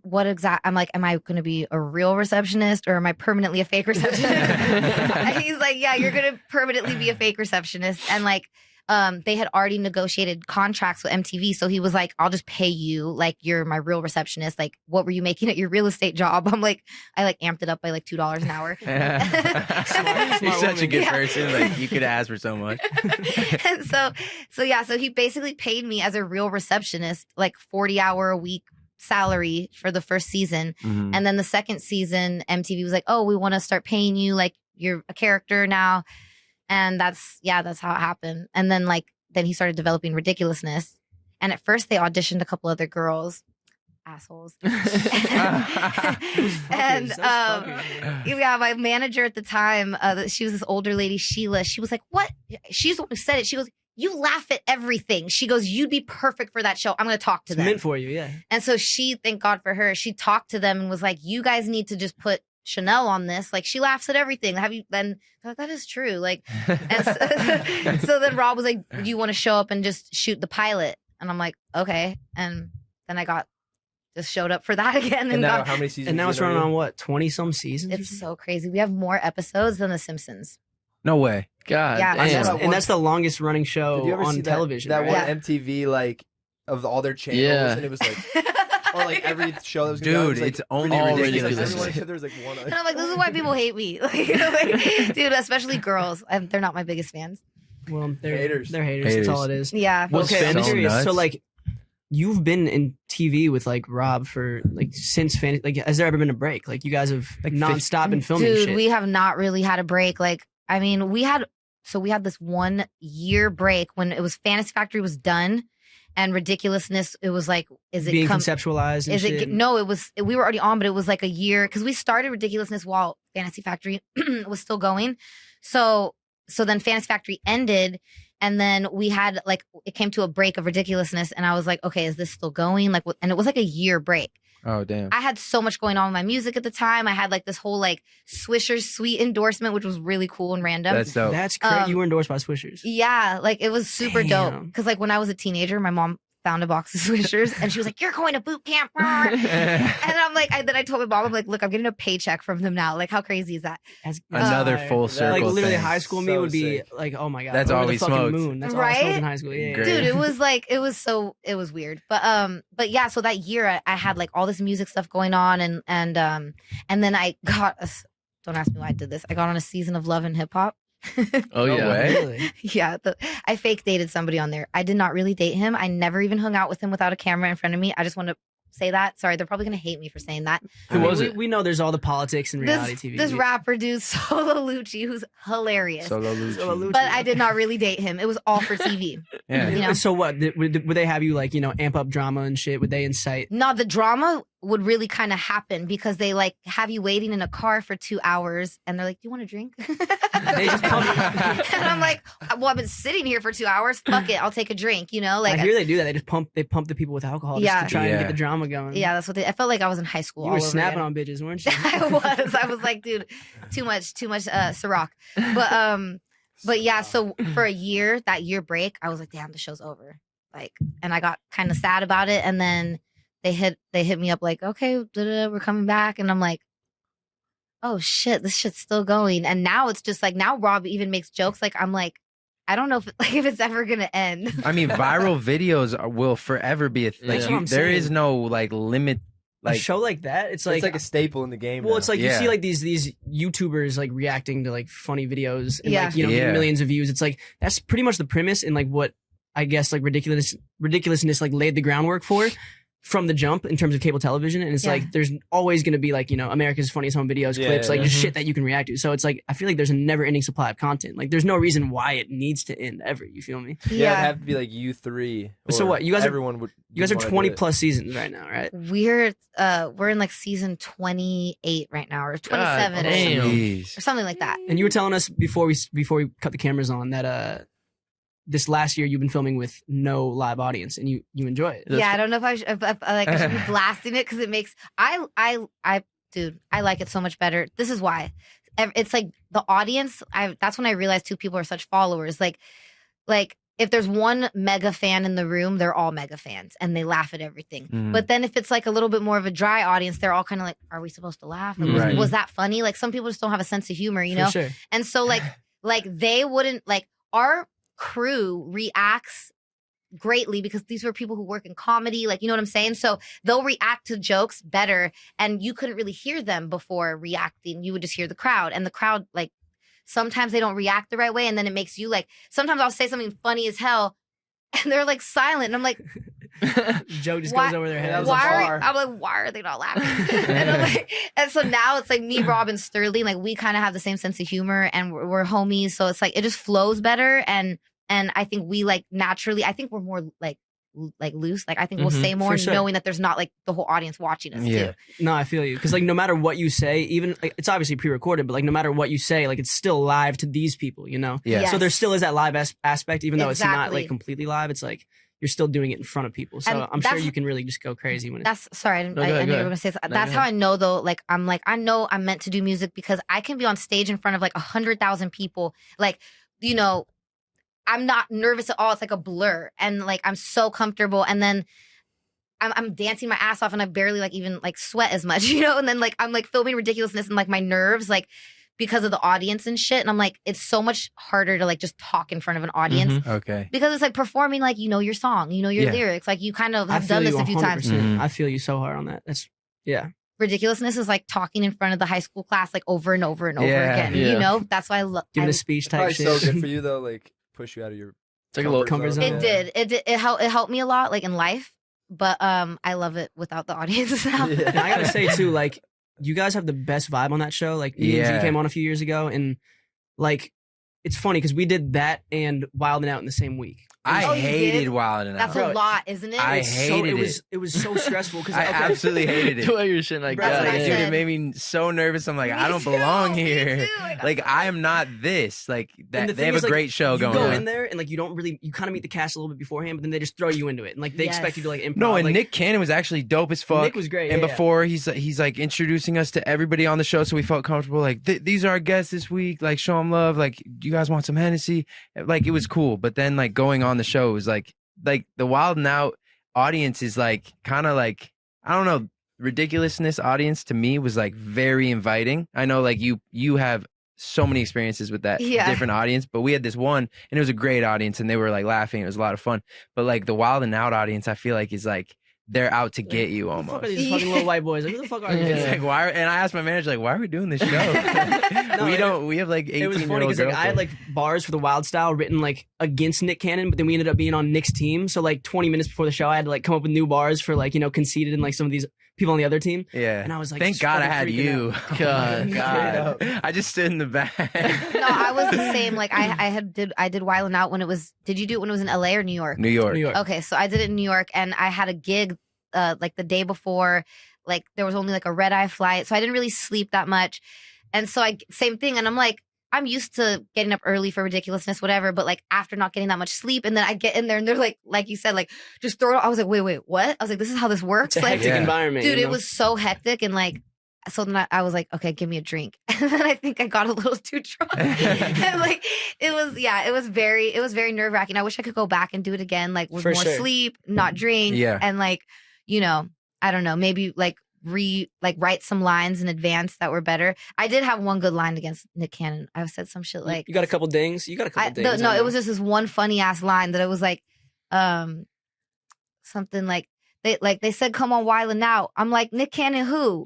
what exact? I'm like, am I going to be a real receptionist or am I permanently a fake receptionist? And he's like, yeah, you're going to permanently be a fake receptionist. And like, they had already negotiated contracts with MTV. So he was like, I'll just pay you like you're my real receptionist. Like, what were you making at your real estate job? I'm like, I like amped it up by like $2 an hour. You're such a good Yeah. person. Like you could ask for so much. And so he basically paid me as a real receptionist, like 40-hour a week salary for the first season. Mhm. And then the second season, MTV was like, oh, we want to start paying you like you're a character now. And that's how it happened. And then then he started developing Ridiculousness. And at first they auditioned a couple other girls. Assholes. And yeah, my manager at the time, she was this older lady, Sheila. She was like, what? She's the one who said it. She goes, you laugh at everything. She goes, you'd be perfect for that show. I'm going to talk to It's them. meant for you, yeah. And so thank God for her, she talked to them and was like, you guys need to just put Chanel on this. Like, she laughs at everything. Then they're like, that is true. Like, and so then Rob was like, do you want to show up and just shoot the pilot? And I'm like, okay. And then I just showed up for that again. And now, got, how many seasons? And now it's in are running you? on what, 20-some seasons? or it's something? so crazy. We have more episodes than The Simpsons. No way. God Yeah. And damn. that's, and that's the longest running show Did you ever on see television. that right? one Yeah. MTV like of all their channels, Yeah. and it was like, or like every show that was going on, Dude, was, like, it's only all ridiculous. Like, everyone said there was like one. And I'm like, this is why people hate me. Like, dude, especially girls. They're not my biggest fans. Well, they're Haters. They're haters. That's all it is. Yeah. Well, What's okay, I'm so curious. nuts? So, like, you've been in TV with like Rob for like since like has there ever been a break? Like you guys have Like nonstop been filming Dude, shit. we have not really had a break. Like, I mean, we had this 1 year break when it was Fantasy Factory was done and Ridiculousness. It was like, is it being conceptualized and is shit. it no, it was we were already on, but it was like a year because we started Ridiculousness while Fantasy Factory was still going. So then Fantasy Factory ended, and then we had like it came to a break of Ridiculousness, and I was like, okay, is this still going? Like, and it was like a year break. Oh damn. I had so much going on with my music at the time. I had like this whole like Swisher Sweet endorsement, which was really cool and random. That's dope. That's crazy. You were endorsed by Swishers. Yeah, like it was super dope. Damn. Because like when I was a teenager, my mom found a box of Swishers and she was like, "You're going to boot camp." And I'm like, then I told my mom, I'm like, "Look, I'm getting a paycheck from them now. Like, how crazy is that?" That's Another fire. full Like, circle. Like literally, thing. high school me So would be sick. like, "Oh my god, That's over all the we fucking smoked. moon." That's all I smoked Right? in high school. Yeah, Great. Dude, it was like it was weird. But yeah, so that year I had like all this music stuff going on and then I got don't ask me why I did this. I got on a season of Love and Hip Hop. Oh No yeah. way. Really? Yeah, I fake dated somebody on there. I did not really date him. I never even hung out with him without a camera in front of me. I just want to say that. Sorry, they're probably gonna hate me for saying that. Who was it? We know there's all the politics in reality TV. This rapper dude, Solo Lucci, who's hilarious. Solo Lucci. Solo Lucci. But I did not really date him. It was all for TV. Yeah. You know? So what? Would they have you like amp up drama and shit? Would they incite? No, the drama would really kind of happen because they like have you waiting in a car for 2 hours and they're like, "Do you want a drink?" They just pump. And I'm like, "Well, I've been sitting here for 2 hours. Fuck it, I'll take a drink." You know, like I hear they do that. They just pump. They pump the people with alcohol just Yeah. to try and Yeah. get the drama going. yeah, that's what I felt like I was in high school. You all were over snapping again. on bitches, weren't you? I was like, dude, too much Ciroc. But yeah, so for a year, that year break, I was like, damn, the show's over. Like, and I got kind of sad about it. And then they hit me up like, okay, we're coming back. And I'm like, oh shit, this shit's still going. And now it's just like, now Rob even makes jokes. Like, I'm like, I don't know if it's ever gonna end. I mean, viral videos will forever be That's what I'm there is saying. no like limit. A Like show like that, it's It's like like a staple in the game. well, now. it's like Yeah. you see like these YouTubers like reacting to like funny videos and Yeah. like getting Yeah. millions of views. It's like that's pretty much the premise and like what I guess like ridiculousness like laid the groundwork for from the jump in terms of cable television. And it's Yeah. like there's always going to be like America's Funniest Home Videos Yeah, clips, like yeah. just Mhm. shit that you can react to. So it's like I feel like there's a never ending supply of content. Like there's no reason why it needs to end ever. You feel me? yeah, it'd have to be like you three. So or what, you guys are- everyone would. You guys are would wanna 20 do it. plus seasons right now, right? We're in like season 28 right now, or 27 or, damn. Jeez. or something like that. And you were telling us before we cut the cameras on that this last year you've been filming with no live audience and you enjoy it. That's Yeah, I don't know if I should be blasting it because it makes dude, I like it so much better. This is why. It's like the audience. That's when I realized two people are such followers. Like if there's one mega fan in the room, they're all mega fans and they laugh at everything. Mhm. But then if it's like a little bit more of a dry audience, they're all kind of like, "Are we supposed to laugh? Like, Right. was that funny?" Like some people just don't have a sense of humor, you know. For sure. And so like they wouldn't like our crew reacts greatly because these were people who work in comedy, like you know what I'm saying? So they'll react to jokes better and you couldn't really hear them before reacting. You would just hear the crowd and the crowd like sometimes they don't react the right way and then it makes you like sometimes I'll say something funny as hell and they're like silent and I'm like Joke just Why- goes over their Yeah, head. that was a why bar. I'm like, why are they not laughing? And I'm like, and so now it's like me, Rob, and Sterling, like we kind of have the same sense of humor and we're homies. So it's like it just flows better. And I think we like naturally, I think we're more like loose. Like I think we'll Mhm, say more for sure. knowing that there's not like the whole audience watching us Yeah. too. No, I feel you. Because like no matter what you say, even like, it's obviously pre-recorded, but like no matter what you say, like it's still live to these people, you know? Yeah. Yes. So there still is that live aspect, even though it's not Exactly. like completely live. It's like you're still doing it in front of people. So And I'm sure that's- you can really just go crazy when it's That's sorry, I didn't. No, go I ahead, knew go you were ahead. gonna say. No, That's go how ahead. I know though. Like I'm like I know I'm meant to do music because I can be on stage in front of like 100,000 people. Like you know, I'm not nervous at all. It's like a blur, and like I'm so comfortable. And then I'm dancing my ass off, and I barely like even like sweat as much, you know. And then like I'm like filming Ridiculousness, and like my nerves like because of the audience and shit. And I'm like, it's so much harder to like just talk in front of an audience. Mhm. Okay. Because it's like performing like you know your song, you know your Yeah. lyrics, like you kind of I have feel done this you a few times. 100%. Mhm. I feel you so hard on that. That's yeah. Ridiculousness is like talking in front of the high school class like over and over and over Yeah. again. Yeah. You know, that's why I love Giving a speech type Probably shit. so good for you though. Like push you out of your It's like a little Comfort zone. it. Did it helped me a lot like in life but I love it without the audience now. And I gotta say too, like you guys have the best vibe on that show. Like me and G Yeah. came on a few years ago, and like it's funny because we did that and Wild 'N Out in the same week. I Oh, you hated did? Wild 'N Out. That's Bro, a lot, isn't it? I It's hated it. It was so stressful because I absolutely hated The it. way you're saying like Bro, That's that. what I Dude, said. it made me so nervous. I'm like, Me I don't too, belong me here. too. I got Like, so I am not this. Like, And that the they thing have is, a like, great show you going go on. in there and like you kind of meet the cast a little bit beforehand, but then they just throw you into it and like they expect you to like improv. No, and like, Nick Cannon was actually dope as fuck. Nick was great. And yeah, before he's like introducing us to everybody on the show, so we felt comfortable. Like these are our guests this week. Like show them love. Like you guys want some Hennessy? Like it was cool. But then like going on the show was like the Wild 'N Out audience is like kind of like I don't know. Ridiculousness audience to me was like very inviting. I know like you have so many experiences with that Yeah. different audience, but we had this one and it was a great audience and they were like laughing. It was a lot of fun. But like the Wild 'N Out audience, I feel like is like they're out to get you Who the fuck almost. are these fucking little white boys? Like, who the fuck are you? It's like why? And I asked my manager like, why are we doing this show? we don't. We have like 18 It was funny year old because like girls I had there. like bars for the Wild Style written like against Nick Cannon, but then we ended up being on Nick's team. So like 20 minutes before the show, I had to like come up with new bars for like conceded and like some of these people on the other team. Yeah. And I was like, thank just God I fucking had freaking you. out. God. God. I just stood in the back. No, I was the same. Like I did Wild 'N Out when it was. Did you do it when it was in LA or New York? New York. New York. Okay, so I did it in New York, and I had a gig like the day before. Like there was only like a red eye flight, so I didn't really sleep that much. And so same thing, and I'm like, I'm used to getting up early for ridiculousness, whatever. But like after not getting that much sleep, and then I get in there, and they're like you said, like just throw it. I was like, wait, what? I was like, this is how this works. It's a Like, hectic Yeah. environment. dude, you it know? was so hectic, and like. So then I was like, okay, give me a drink. And then I think I got a little too drunk. And like it was very nerve wracking. I wish I could go back and do it again, like with For more sure. sleep, not drink. Yeah. And like, I don't know, maybe like write some lines in advance that were better. I did have one good line against Nick Cannon. I said some shit like you got a couple dings. You got a couple dings. no, I it know. was just this one funny ass line that it was like something like they said, come on, Wild 'N Out. I'm like, Nick Cannon, who?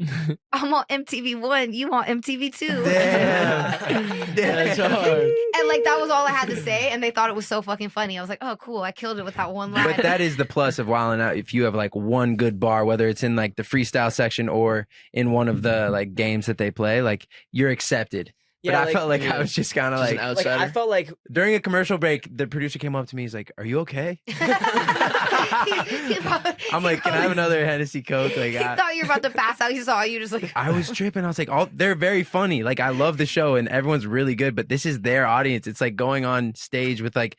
I'm on MTV1. You on MTV2. Damn. That's hard. And like, that was all I had to say. And they thought it was so fucking funny. I was like, oh, cool. I killed it with that one line. But that is the plus of Wild 'N Out. If you have like one good bar, whether it's in like the freestyle section or in one of the like games that they play, like you're accepted. Yeah, But I felt like I was just kind of Just like an like outsider. I felt like during a commercial break, the producer came up to me. He's like, "Are you okay?" I'm like, "Can I have another Hennessy Coke?" Like, He thought you were about to pass out. He saw you just like. I was tripping. I was like, "Oh, they're very funny. Like, I love the show and everyone's really good, but this is their audience. It's like going on stage with like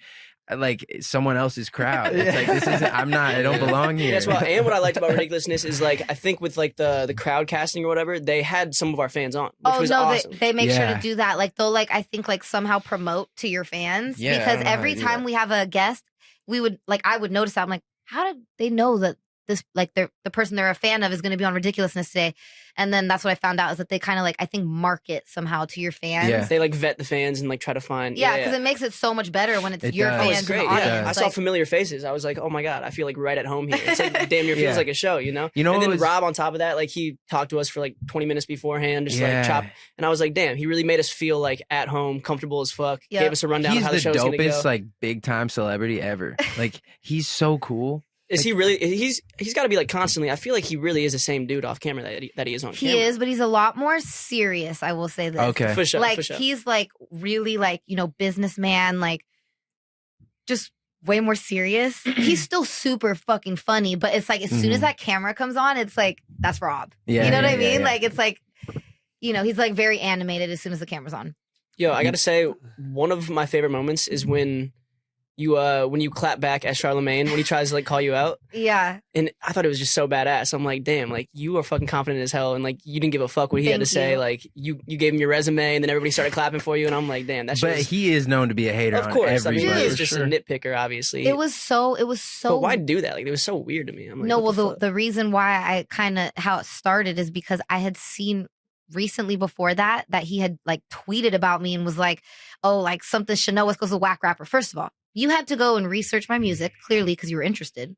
someone else's crowd. It's like this isn't. I don't belong here." Yes, well, and what I liked about Ridiculousness is like I think with like the crowd casting or whatever, they had some of our fans on, which Oh was no, awesome. they make sure Yeah. to do that. Like they'll like I think like somehow promote to your fans Yeah, I because don't know how every they do time that. we have a guest, we would like I would notice that I'm like, how did they know that this like the person they're a fan of is going to be on Ridiculousness today? And then that's what I found out is that they kind of like I think market somehow to your fans. Yeah. They like vet the fans and like try to find. Yeah, because it makes it so much better when it's It your does. Oh, fans it's in great. the audience. Yeah. I saw Like, familiar faces. I was like, oh my God, I feel like right at home here. It's like damn near feels Yeah. like a show, you know? You know and what then was- Rob on top of that, like he talked to us for like 20 minutes beforehand, just Yeah. like chop. And I was like, damn, he really made us feel like at home, comfortable as fuck. Yep. Gave us a rundown He's of how the the show's gonna go. dopest like big time celebrity ever. Like he's so cool. Is he really? He's got to be like constantly. I feel like he really is the same dude off camera that he is on he camera. is, but he's a lot more serious. I will say this. Okay. For sure. Like for sure. he's like really like businessman, like just way more serious. He's still super fucking funny, but it's like as soon as Mhm. that camera comes on, it's like that's Rob. Yeah, You know what yeah, I mean? yeah, yeah. Like it's like he's like very animated as soon as the camera's on. Yo, I gotta say, one of my favorite moments is when you clap back at Charlemagne when he tries to like call you out, Yeah. and I thought it was just so badass. I'm like, damn, like you are fucking confident as hell, and like you didn't give a fuck what he had to Thank say. you. Like you gave him your resume, and then everybody started clapping for you, and I'm like, damn, that's But he is known to be a hater of on course. I mean, everybody. he is for just sure. a nitpicker, obviously. It was so But why do that? Like it was so weird to me. I'm like, no, what well the fuck? the reason why I kind of how it started is because I had seen recently before that he had like tweeted about me and was like, oh, like something Chanel West goes a whack rapper. First of all, you had to go and research my music clearly because you were interested.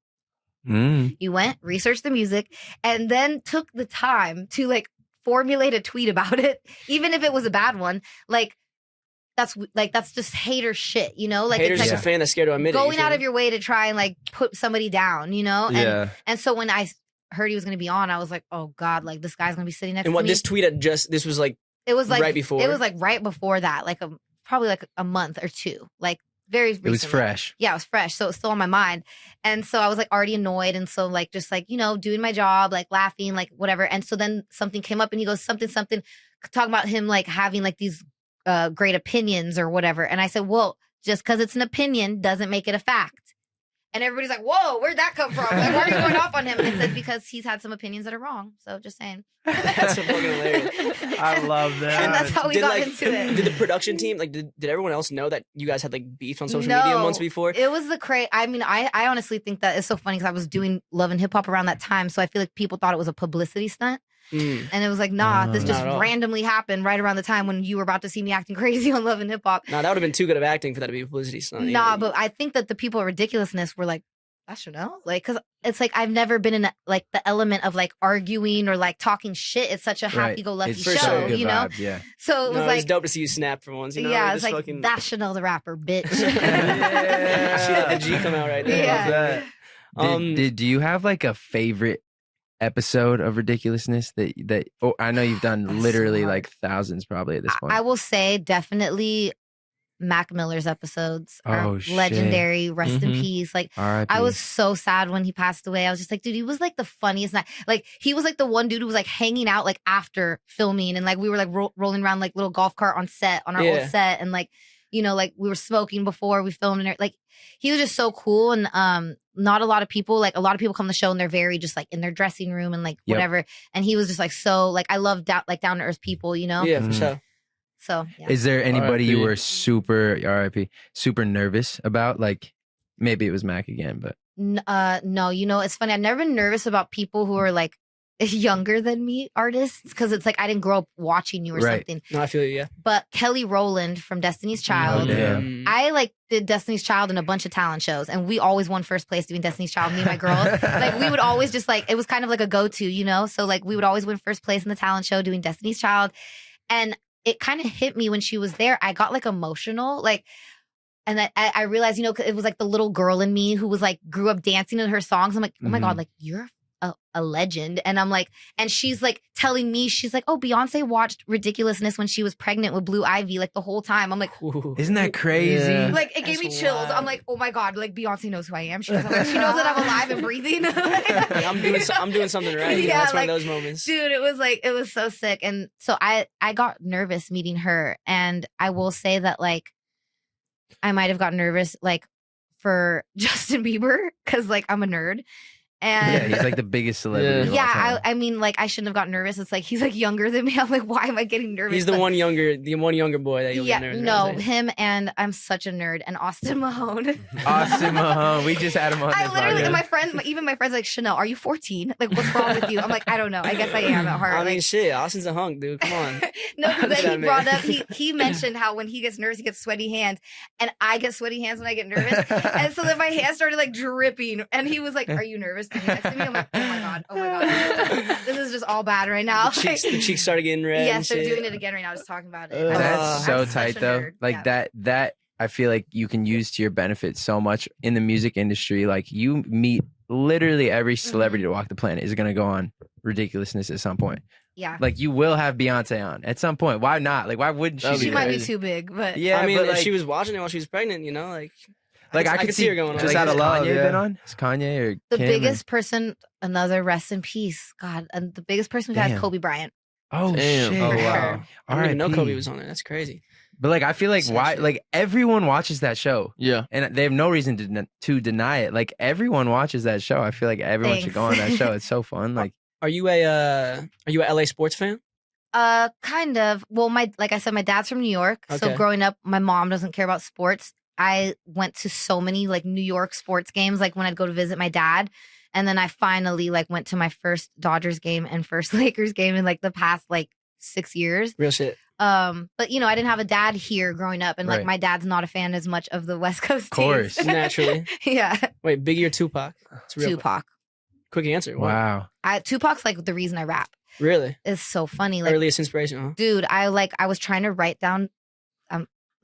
Mm. You went, researched the music, and then took the time to like formulate a tweet about it, even if it was a bad one. Like that's just hater shit, you know? Like Haters it's just like a fan that's scared to admit it. going out of your way to try and like put somebody down, you know? And so when I heard he was gonna be on, I was like, oh God, like this guy's gonna be sitting next And to what me. this tweet had this was like It was like right before. It was like right before that, like probably like a month or two, like very recently. It was fresh. Yeah, it was fresh, so it was still on my mind. And so I was like already annoyed, and so like just like, you know, doing my job, like laughing, like whatever. And so then something came up, and he goes something talking about him like having like these great opinions or whatever. And I said, well, just because it's an opinion doesn't make it a fact. And everybody's like, whoa, where'd that come from? Like, why are you going off on him? And I said, because he's had some opinions that are wrong. So just saying. That's so fucking hilarious. I love that. And that's how we got into it. Did the production team, like, did everyone else know that you guys had like beef on social No, media months before? It was I mean, I honestly think that it's so funny because I was doing Love and Hip Hop around that time. So I feel like people thought it was a publicity stunt. And it was like, nah, this just randomly happened right around the time when you were about to see me acting crazy on Love and Hip Hop. Nah, that would have been too good of acting for that to be a publicity stunt. Nah, but I think that the people at Ridiculousness were like, I should know. Like, because it's like I've never been in like the element of like arguing or like talking shit. It's such a happy-go-lucky It's show, so good you know? vibes, yeah. So it was like, it's dope to see you snap for once. You know? yeah, Like, it's like, fucking... that's Chanel the rapper, bitch. She let the G come out right there. Yeah. Do you have like a favorite episode of Ridiculousness that I know you've done literally like thousands probably at this point? I will say definitely Mac Miller's episodes are shit. legendary. Rest in peace. Like, R.I.P. I was so sad when he passed away. I was just like, dude, he was like the funniest night. Like, he was like the one dude who was like hanging out like after filming, and like we were like rolling around like little golf cart on our old set, and like, you know, like we were smoking before we filmed, and like he was just so cool. And not a lot of people come to the show and they're very just like in their dressing room and like whatever. And he was just like so like, I love down to earth people, you know? Yeah, for sure. So yeah. Is there anybody you R.I.P. were super R.I.P. super nervous about? Like maybe it was Mac again, but no, you know, it's funny. I've never been nervous about people who are like younger than me artists, because it's like I didn't grow up watching you or something. No, I feel you, yeah. But Kelly Rowland from Destiny's Child, I like did Destiny's Child in a bunch of talent shows, and we always won first place doing Destiny's Child, me and my girls. Like we would always just like, it was kind of like a go-to, you know? So like we would always win first place in the talent show doing Destiny's Child. And it kind of hit me when she was there. I got like emotional, like, and I realized, you know, it was like the little girl in me who was like grew up dancing in her songs. I'm like, oh my God, like you're a legend. And I'm like, and she's like telling me, she's like, oh, Beyonce watched Ridiculousness when she was pregnant with Blue Ivy, like the whole time. I'm like, isn't that crazy? Yeah. like it gave me chills. wild. I'm like, oh my God, like Beyonce knows who I am. She knows that I'm alive and breathing. Yeah, I'm doing something right. Yeah, That's like, one of those moments. Dude, it was so sick. And so I got nervous meeting her. And I will say that like I might have gotten nervous like for Justin Bieber, because like I'm a nerd. And Yeah, he's like the biggest celebrity. of all time. I mean, like I shouldn't have gotten nervous. It's like he's like younger than me. I'm like, why am I getting nervous? He's the But- one younger boy that you'll get nervous. no, about. him, and I'm such a nerd, and Austin Mahone. Austin Mahone. We just had him on I this literally, podcast. even my friends, like, Chanel, are you 14? Like, what's wrong with you? I'm like, I don't know. I guess I am at heart. I mean, Like, shit, Austin's a hunk, dude. Come on. no, because then he That brought man. up, he mentioned how when he gets nervous, he gets sweaty hands, and I get sweaty hands when I get nervous. And so then my hands started like dripping, and he was like, are you nervous to be next to me? I'm like, oh my God, this is just all bad right now. The cheeks started getting red. Yes, and they're shit. doing it again right now, just talking about it. That's so I'm such tight a though. nerd. Like Yeah. that I feel like you can use to your benefit so much in the music industry. Like you meet literally every celebrity to walk the planet is gonna go on Ridiculousness at some point. Yeah. Like you will have Beyonce on at some point. Why not? Like why wouldn't she? That'd She do might that? be too big, but Yeah, I mean, but if like, she was watching it while she was pregnant, you know, like I could see her going on. Just Like, out of has love. Kanye Kanye been been on? Is Kanye or the Kim biggest person, another rest in peace. God, and the biggest person we've had is Damn. Kobe Bryant. Oh Damn. shit! Oh, For wow. sure. I didn't even know R.I.P. Kobe was on it. That's crazy. But like I feel like So why shit. like everyone watches that show. Yeah. And they have no reason to deny it. Like everyone watches that show. I feel like everyone should go on that show. It's so fun. Like Are you a LA sports fan? Kind of. Well, like I said, my dad's from New York. So Okay. growing up, my mom doesn't care about sports. I went to so many like New York sports games, like when I'd go to visit my dad. And then I finally like went to my first Dodgers game and first Lakers game in like the past like 6 years. Real shit. But you know, I didn't have a dad here growing up, and like Right. my dad's not a fan as much of the West Coast. Of course. teams. Naturally. Yeah. Wait, Biggie or Tupac? It's real. Tupac. Quick answer. wow. Tupac's like the reason I rap. Really? It's so funny. Like, Earliest inspiration, huh? dude, I was trying to write down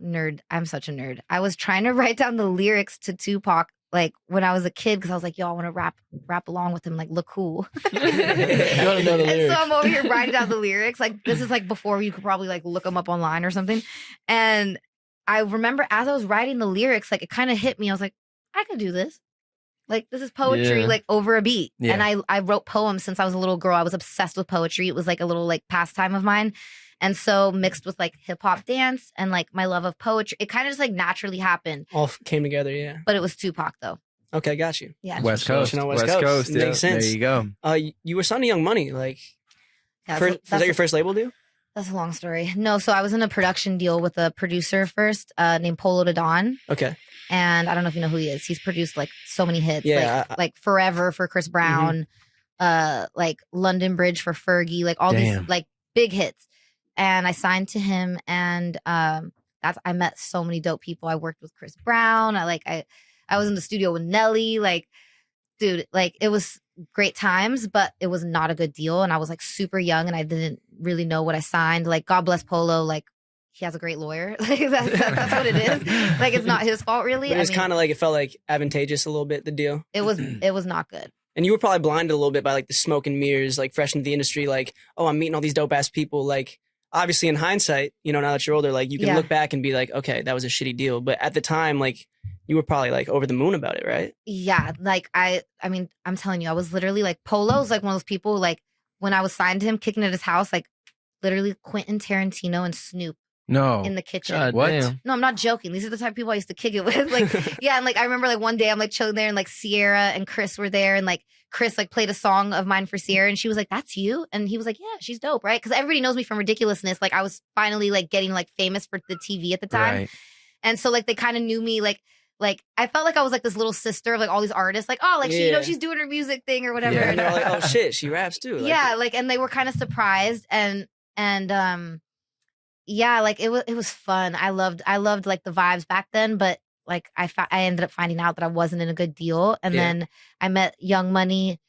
nerd. I'm such a nerd. I was trying to write down the lyrics to Tupac like when I was a kid because I was like, yo, I want to rap along with him, like look cool. You want to know the And lyrics. so I'm over here writing down the lyrics. Like this is like before you could probably like look them up online or something. And I remember as I was writing the lyrics, like it kind of hit me. I was like, I could do this. Like this is poetry, Yeah. like over a beat. Yeah. And I wrote poems since I was a little girl. I was obsessed with poetry. It was like a little like pastime of mine. And so mixed with like hip hop dance and like my love of poetry, it kind of just like naturally happened. All came together, yeah. But it was Tupac though. Okay, got you. Yeah. West Coast. You know, West Coast. yeah. Makes sense. There you go. You were signed to Young Money, like Yeah, was that your first label deal? That's a long story. No, so I was in a production deal with a producer first named Polo G. Okay. And I don't know if you know who he is. He's produced like so many hits. Yeah, like Forever for Chris Brown, like London Bridge for Fergie, like all Damn. these like big hits. And I signed to him and I met so many dope people. I worked with Chris Brown. I was in the studio with Nelly. Like, dude, like it was great times, but it was not a good deal. And I was like super young and I didn't really know what I signed. Like, God bless Polo. Like, he has a great lawyer. Like that's what it is. Like, it's not his fault really. But it was kind of like, it felt like advantageous a little bit, the deal. it was not good. And you were probably blinded a little bit by like the smoke and mirrors, like fresh into the industry, like, oh, I'm meeting all these dope ass people. Like, obviously in hindsight, you know, now that you're older, like you can Yeah. look back and be like, okay, that was a shitty deal. But at the time, like you were probably like over the moon about it, right? Yeah, like I mean, I'm telling you, I was literally like Polo's like one of those people like when I was signed to him, kicking at his house, like literally Quentin Tarantino and Snoop No. in the kitchen. God What? damn. No, I'm not joking. These are the type of people I used to kick it with. Like, yeah, and like I remember like one day I'm like chilling there and like Sierra and Chris were there and like Chris like played a song of mine for Sierra and she was like, "That's you?" And he was like, "Yeah, she's dope, right?" Because everybody knows me from Ridiculousness. Like I was finally like getting like famous for the TV at the time, Right. and so like they kind of knew me like I felt like I was like this little sister of like all these artists. Like, oh, like she, you know, Yeah. she's doing her music thing or whatever. Yeah. And they're like, oh shit, she raps too. Like, Yeah, like and they were kind of surprised and yeah, like it was fun. I loved like the vibes back then, but like I ended up finding out that I wasn't in a good deal and Yeah. then I met Young Money.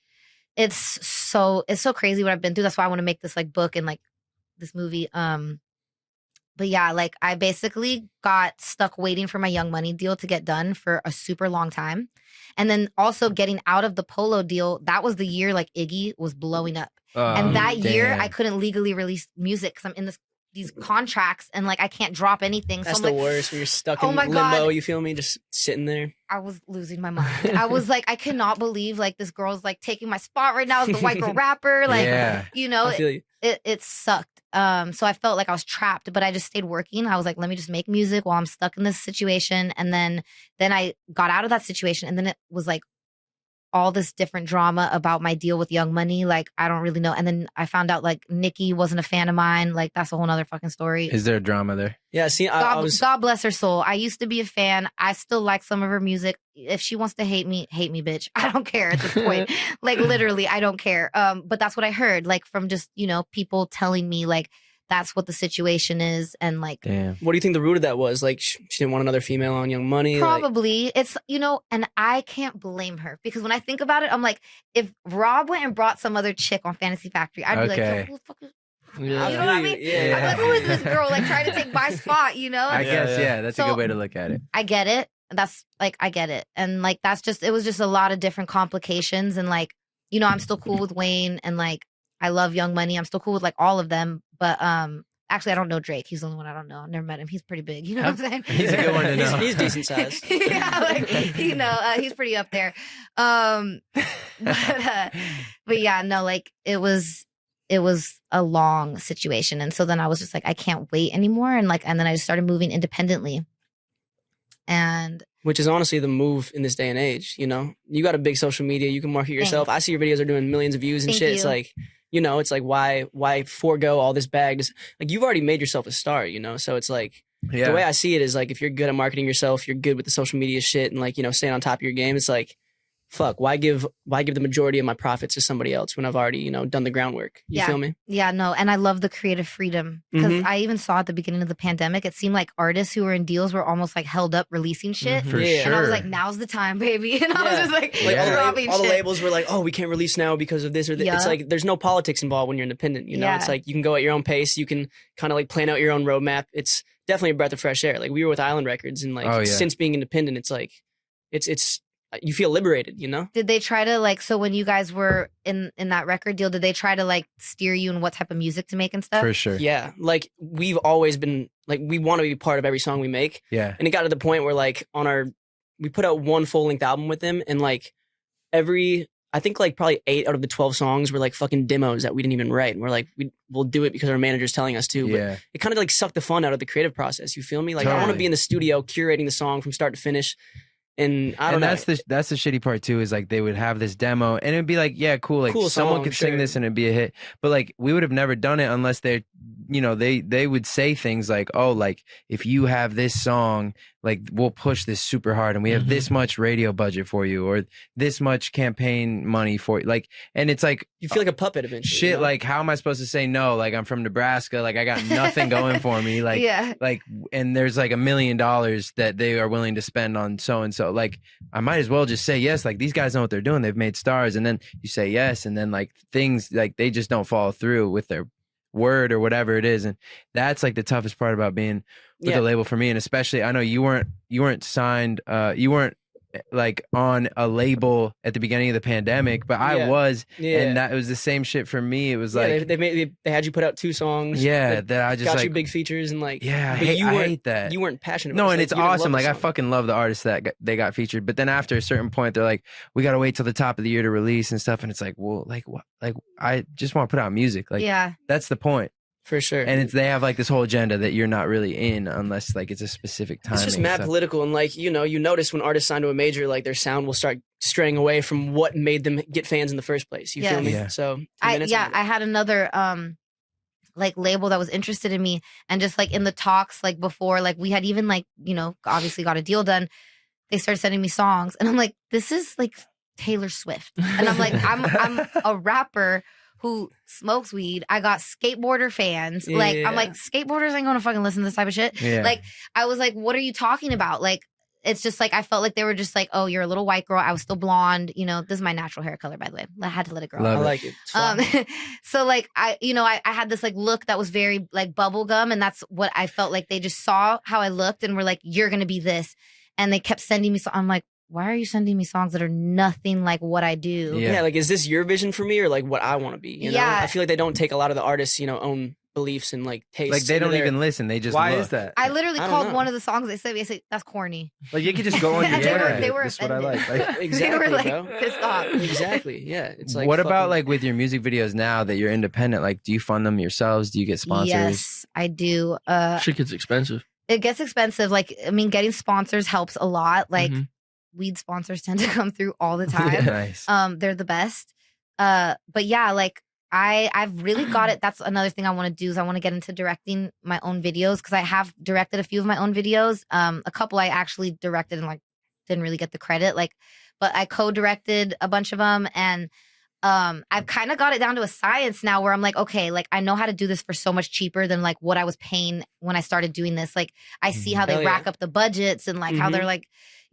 It's so crazy what I've been through. That's why I want to make this like book and like this movie. But yeah, like I basically got stuck waiting for my Young Money deal to get done for a super long time. And then also getting out of the Polo deal, that was the year like Iggy was blowing up. And that year damn. I couldn't legally release music because I'm in these contracts and like I can't drop anything. That's so the I'm like, worst when you're stuck Oh in my limbo, God. you feel me? Just sitting there. I was losing my mind. I was like, I cannot believe like this girl's like taking my spot right now as the white girl rapper. Like, Yeah. you know, I feel you. it sucked. So I felt like I was trapped, but I just stayed working. I was like, let me just make music while I'm stuck in this situation. And then I got out of that situation. And then it was like all this different drama about my deal with Young Money. Like, I don't really know. And then I found out like Nicki wasn't a fan of mine. Like, that's a whole nother fucking story. Is there a drama there? Yeah, see, I was. God bless her soul. I used to be a fan. I still like some of her music. If she wants to hate me, bitch. I don't care at this point. Like literally, I don't care. But that's what I heard, like from just, you know, people telling me like that's what the situation is. And like Damn. What do you think the root of that was? Like, she didn't want another female on Young Money. Like, probably it's, you know, and I can't blame her because when I think about it, I'm like, if Rob went and brought some other chick on Fantasy Factory, I'd be like, Okay. yo, who the fuck is, Yeah. you know what I mean? Yeah. I'm like, who is this girl like trying to take my spot, you know? I And guess, yeah. yeah, that's a So- good way to look at it. I get it. That's like, I get it. And like, that's just, it was just a lot of different complications. And like, you know, I'm still cool with Wayne and like, I love Young Money. I'm still cool with like all of them. But actually, I don't know Drake. He's the only one I don't know. I've never met him. He's pretty big. You know what I'm saying? He's a good one to know. He's decent size. Yeah, like, you know, he's pretty up there. But yeah, no, like it was a long situation. And so then I was just like, I can't wait anymore. And like, and then I just started moving independently. And Which is honestly the move in this day and age, you know? You got a big social media, you can market yourself. I see your videos are doing millions of views and Thank shit. It's you. like, you know, it's like why forego all this bag? Like you've already made yourself a star, you know? So it's like Yeah. the way I see it is like if you're good at marketing yourself, you're good with the social media shit and like, you know, staying on top of your game, it's like fuck, why give the majority of my profits to somebody else when I've already, you know, done the groundwork? You feel me? Yeah, no, and I love the creative freedom because I even saw at the beginning of the pandemic, it seemed like artists who were in deals were almost like held up releasing shit. For Yeah. sure. And I was like, now's the time, baby. And I was just like dropping all the shit. labels were like, oh, we can't release now because of this or that. Yeah. It's like there's no politics involved when you're independent. You know, Yeah. it's like you can go at your own pace. You can kind of like plan out your own roadmap. It's definitely a breath of fresh air. Like we were with Island Records, and like Oh, yeah. since being independent, it's like it's you feel liberated. You know. Did they try to like, so when you guys were in that record deal, did they try to like steer you in what type of music to make and stuff? For sure. Yeah, like we've always been like we want to be part of every song we make, Yeah. and it got to the point where like we put out one full length album with them, and like I think like probably 8 out of the 12 songs were like fucking demos that we didn't even write, and we're like we'll do it because our manager's telling us to. But Yeah. it kind of like sucked the fun out of the creative process. You feel me? Like I want to Totally. be in the studio curating the song from start to finish, and I don't know. That's the shitty part too, is like they would have this demo and it'd be like, yeah, cool, like Cool someone song, could sing sure. this and it'd be a hit, but like we would have never done it unless they're, you know, they would say things like, oh, like if you have this song, like we'll push this super hard and we have this much radio budget for you or this much campaign money for you, like, and it's like You feel like a puppet eventually. shit, you know? like how am I supposed to say no? Like I'm from Nebraska, like I got nothing going for me, like Yeah. like, and there's like $1 million that they are willing to spend on so and so. Like, I might as well just say yes. Like, these guys know what they're doing. They've made stars, and then you say yes, and then like things like they just don't follow through with their word or whatever it is, and that's like the toughest part about being with Yeah. a label for me. And especially, I know you weren't signed, you weren't like on a label at the beginning of the pandemic, but I Yeah. was, Yeah. and that was the same shit for me. It was Yeah, like, they had you put out 2 songs. yeah, that that I just got like, you big features and like yeah, but I hate that. You weren't passionate. No, about it. and Like, it's you didn't love awesome. the Like I song. fucking love the artists that they got featured. But then after a certain point, they're like, we gotta wait till the top of the year to release and stuff. And it's like, well, like what? Like I just want to put out music. Like Yeah. that's the point. For sure. And they have like this whole agenda that you're not really in unless like it's a specific time. It's just mad political, and like you notice when artists sign to a major, like their sound will start straying away from what made them get fans in the first place. You feel Yes. me? Yeah. So I had another like label that was interested in me, and just like in the talks, like before, like we had even like, you know, obviously got a deal done. They started sending me songs, and I'm like, this is like Taylor Swift, and I'm like, I'm a rapper who smokes weed. I got skateboarder fans. Like I'm Yeah. like, skateboarders ain't gonna fucking listen to this type of shit. Yeah. Like I was like, what are you talking about? Like it's just like I felt like they were just like, oh, you're a little white girl. I was still blonde. You know, this is my natural hair color, by the way. I had to let it grow. Love I it. like it. It's fly. So like I had this like look that was very like bubblegum, and that's what I felt like they just saw how I looked and were like, you're gonna be this. And they kept sending me I'm like, why are you sending me songs that are nothing like what I do? Yeah. Yeah, like is this your vision for me or like what I want to be? You know? Yeah. I feel like they don't take a lot of the artists, own beliefs and like tastes. like they into don't their- even listen. They just Why look. is that? I literally I don't called know. one of the songs they sent me. I said, that's corny. Like you could just go on your And they were- Twitter. they were That's what I like. offended. Like, Exactly, They were like bro. pissed off. Exactly. Yeah. It's like what about fucking- like with your music videos now that you're independent? Like, do you fund them yourselves? Do you get sponsors? Yes, I do. Shit gets expensive. It gets expensive. Like, I mean, getting sponsors helps a lot. Like, Mhm. weed sponsors tend to come through all the time. Nice. They're the best. But yeah, like I've really got it. That's another thing I want to do is I want to get into directing my own videos because I have directed a few of my own videos. A couple I actually directed and like didn't really get the credit. Like, but I co-directed a bunch of them, and I've kind of got it down to a science now where I'm like, okay, like I know how to do this for so much cheaper than like what I was paying when I started doing this. Like I see how they Hell yeah. rack up the budgets and like how they're like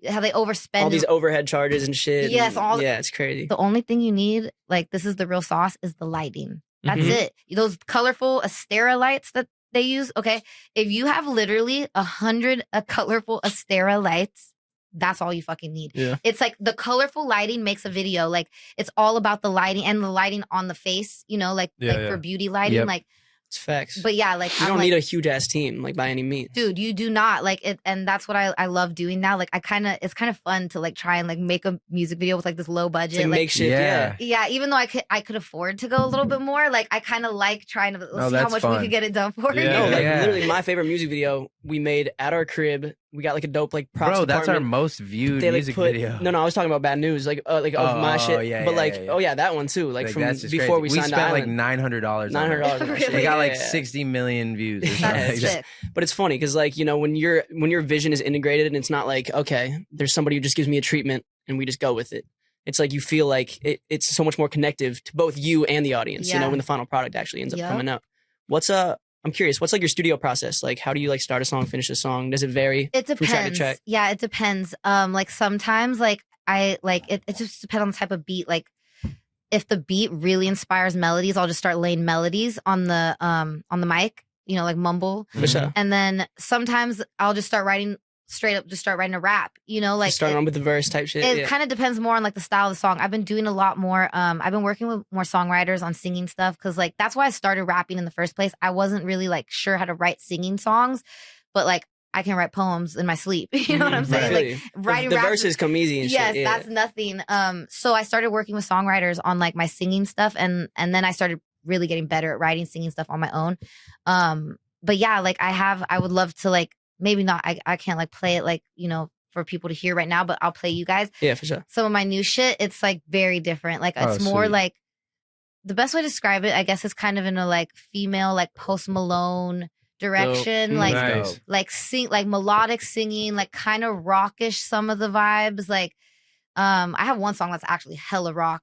how they overspend. all these overhead charges and shit. Yes, and, yeah, it's crazy. The only thing you need, like this is the real sauce, is the lighting. That's Mhm. it. Those colorful Astera lights that they use. Okay, if you have literally 100 colorful Astera lights, that's all you fucking need. Yeah. It's like the colorful lighting makes a video. Like it's all about the lighting and the lighting on the face. Like Yeah. for beauty lighting. Yep. Like, It's facts. but yeah, like you I'm don't like, need a huge ass team, like by any means. dude, you do not like it, and that's what I love doing now. Like it's kind of fun to like try and like make a music video with like this low It's budget, like like makeshift. Yeah. Yeah. yeah, even though I could afford to go a little bit more, like I kind of like trying to see how that's much fun. we could get it done for. Yeah. No, like Yeah. literally my favorite music video we made at our crib. We got like a dope like props Bro, that's our department. most viewed They like music put video. no, I was talking about Bad News, like of my Oh, shit. yeah, but yeah, like, yeah, yeah. oh yeah, that one too. Like from that's just before crazy. we signed to spent like Island. $900. $900 on that shit. We got like Yeah. 60 million views. Or something That's like that. sick. But it's funny because like when your vision is integrated and it's not like okay, there's somebody who just gives me a treatment and we just go with it. it's like you feel like it's so much more connective to both you and the audience, you Yeah. know, when the final product actually ends up Yep. coming out. I'm curious, what's like your studio process? Like, how do you like start a song, finish a song? Does it vary? It from track to depends. track? Yeah, it depends. Like sometimes like I like it just depends on the type of beat. Like if the beat really inspires melodies, I'll just start laying melodies on the mic, you know, like mumble. For sure. And then sometimes I'll just start writing straight up, just start writing a rap, you know, like Just starting on with the verse type shit. it Yeah. kind of depends more on like the style of the song. I've been doing a lot more. I've been working with more songwriters on singing stuff because like that's why I started rapping in the first place. I wasn't really like sure how to write singing songs, but like I can write poems in my sleep. You know what I'm I saying? feel Like you. writing the raps- verses come easy and yes, shit. Yeah. that's nothing. So I started working with songwriters on like my singing stuff, and then I started really getting better at writing singing stuff on my own. But yeah, like I would love to like maybe not. I can't like play it like, you know, for people to hear right now, but I'll play you guys Yeah, for sure. some of my new shit. It's like very different. Like Oh, it's more sweet. like the best way to describe it, I guess, is kind of in a like female like Post Malone direction, like Nice. like sing like melodic singing, like kind of rockish some of the vibes. Like I have one song that's actually hella rock.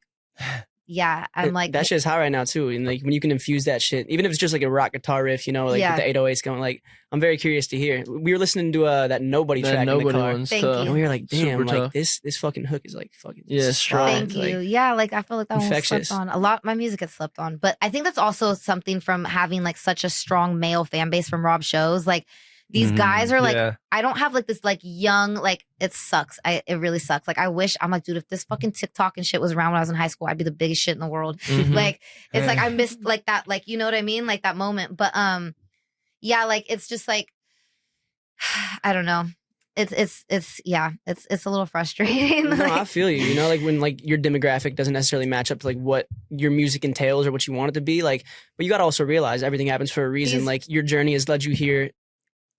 Yeah, I'm like that shit's hot right now too, and like when you can infuse that shit, even if it's just like a rock guitar riff, you know, like Yeah. with the 808s going. Like, I'm very curious to hear. We were listening to that Nobody That track in the nobody car, one's Thank tough. and we were like, damn, Super like tough. this fucking hook is like fucking Yeah, strong. Thank like, you. Yeah, like I feel like that one was infectious. slept on. A lot my music gets slept on. But I think that's also something from having like such a strong male fan base from Rob shows. Like these Mhm. guys are like Yeah. I don't have like this like young, like it sucks. It really sucks. Like I wish I'm like, dude, if this fucking TikTok and shit was around when I was in high school, I'd be the biggest shit in the world. Mhm. Like it's like I missed like that, like you know what I mean? Like that moment. But yeah, like it's just like I don't know. It's a little frustrating. No, I Like, feel you. You know, like when like your demographic doesn't necessarily match up to like what your music entails or what you want it to be. Like, but you got to also realize everything happens for a reason. These- Like your journey has led you here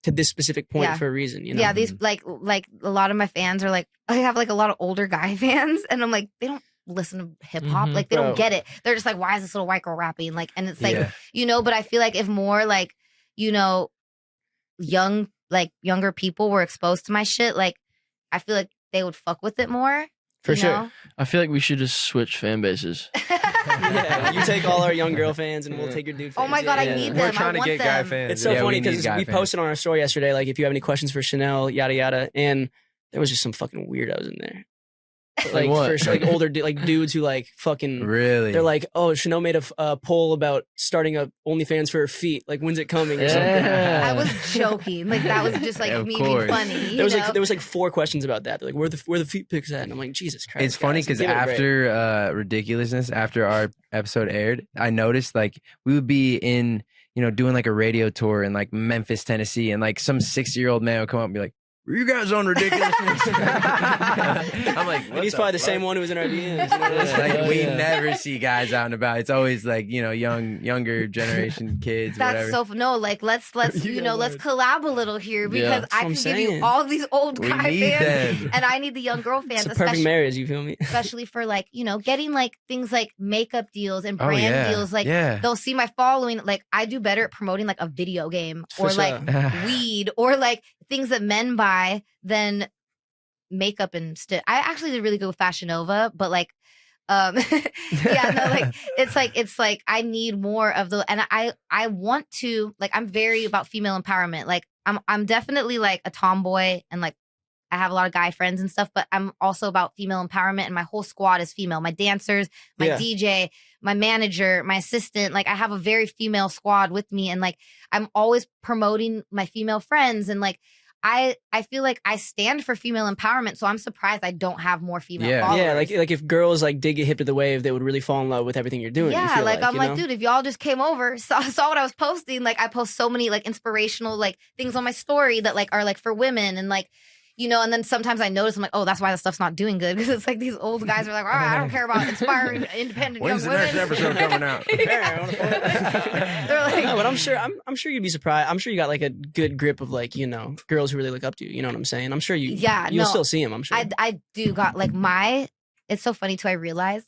to this specific point Yeah. for a reason. You know. yeah, these like a lot of my fans are like I have like a lot of older guy fans, and I'm like they don't listen to hip hop, Mhm. like they Bro. don't get it. They're just like, why is this little white girl rapping? Like, and it's like Yeah. you know, but I feel like if more like you know, younger people were exposed to my shit, like I feel like they would fuck with it more. For you sure. know? I feel like we should just switch fan bases. Yeah, you take all our young girl fans, and we'll take your dude fans. Oh my God, I Yeah. need We're them. trying I to want get guy them. fans. It's so Yeah, funny we need because guy we fans. posted on our story yesterday, like if you have any questions for Chanel, yada yada, and there was just some fucking weirdos in there. Like what? for sure, like older like dudes who like fucking. Really? They're like, oh, Chanel made a poll about starting a OnlyFans for her feet. Like, when's it coming or something? Yeah. I was joking. Like that was just like Of me course. being funny. There was you like know? there was like 4 questions about that. They're like, where the feet pics at? And I'm like, Jesus Christ. It's funny guys, because give it a break. after Ridiculousness, after our episode aired, I noticed like we would be in, you know, doing like a radio tour in like Memphis, Tennessee, and like some 60-year-old man would come up and be like, "Were you guys on Ridiculousness?" I'm like, And he's probably the same one who was in our DMs. You know what I'm It's saying? like Oh, we yeah. never see guys out and about. It's always like, you know, younger generation kids. That's whatever. so no. Like let's You know guys let's collab a little here because That's I what can I'm give you saying. all these old We guy need fans, them. and I need the young girl fans, It's a perfect especially marriage. You feel me? especially for like you know getting like things like makeup deals and Oh, brand yeah. deals. Like yeah. they'll see my following. Like I do better at promoting like a video game For or like sure. weed or like things that men buy than makeup and stuff. I actually did really good with Fashion Nova, but like yeah, no, like it's like I need more of the and I want to like I'm very about female empowerment. Like I'm definitely like a tomboy and like I have a lot of guy friends and stuff, but I'm also about female empowerment and my whole squad is female. My dancers, my Yeah. DJ, my manager, my assistant, like I have a very female squad with me and like I'm always promoting my female friends and like I feel like I stand for female empowerment, so I'm surprised I don't have more female Yeah. followers. Yeah, like if girls like did get hip to the wave, they would really fall in love with everything you're doing. you Yeah, feel like I'm you like, know? dude, if y'all just came over, saw what I was posting, like I post so many like inspirational like things on my story that like are like for women and like you know, and then sometimes I notice I'm like, oh, that's why the stuff's not doing good because it's like these old guys are like, all right, I don't care about inspiring independent When's the young next women. episode coming out? They're like, No, but I'm sure you'd be surprised. I'm sure you got like a good grip of like, you know, girls who really look up to you. You know what I'm saying? I'm sure you'll no, still see them. I'm sure. I do got like it's so funny too. I realized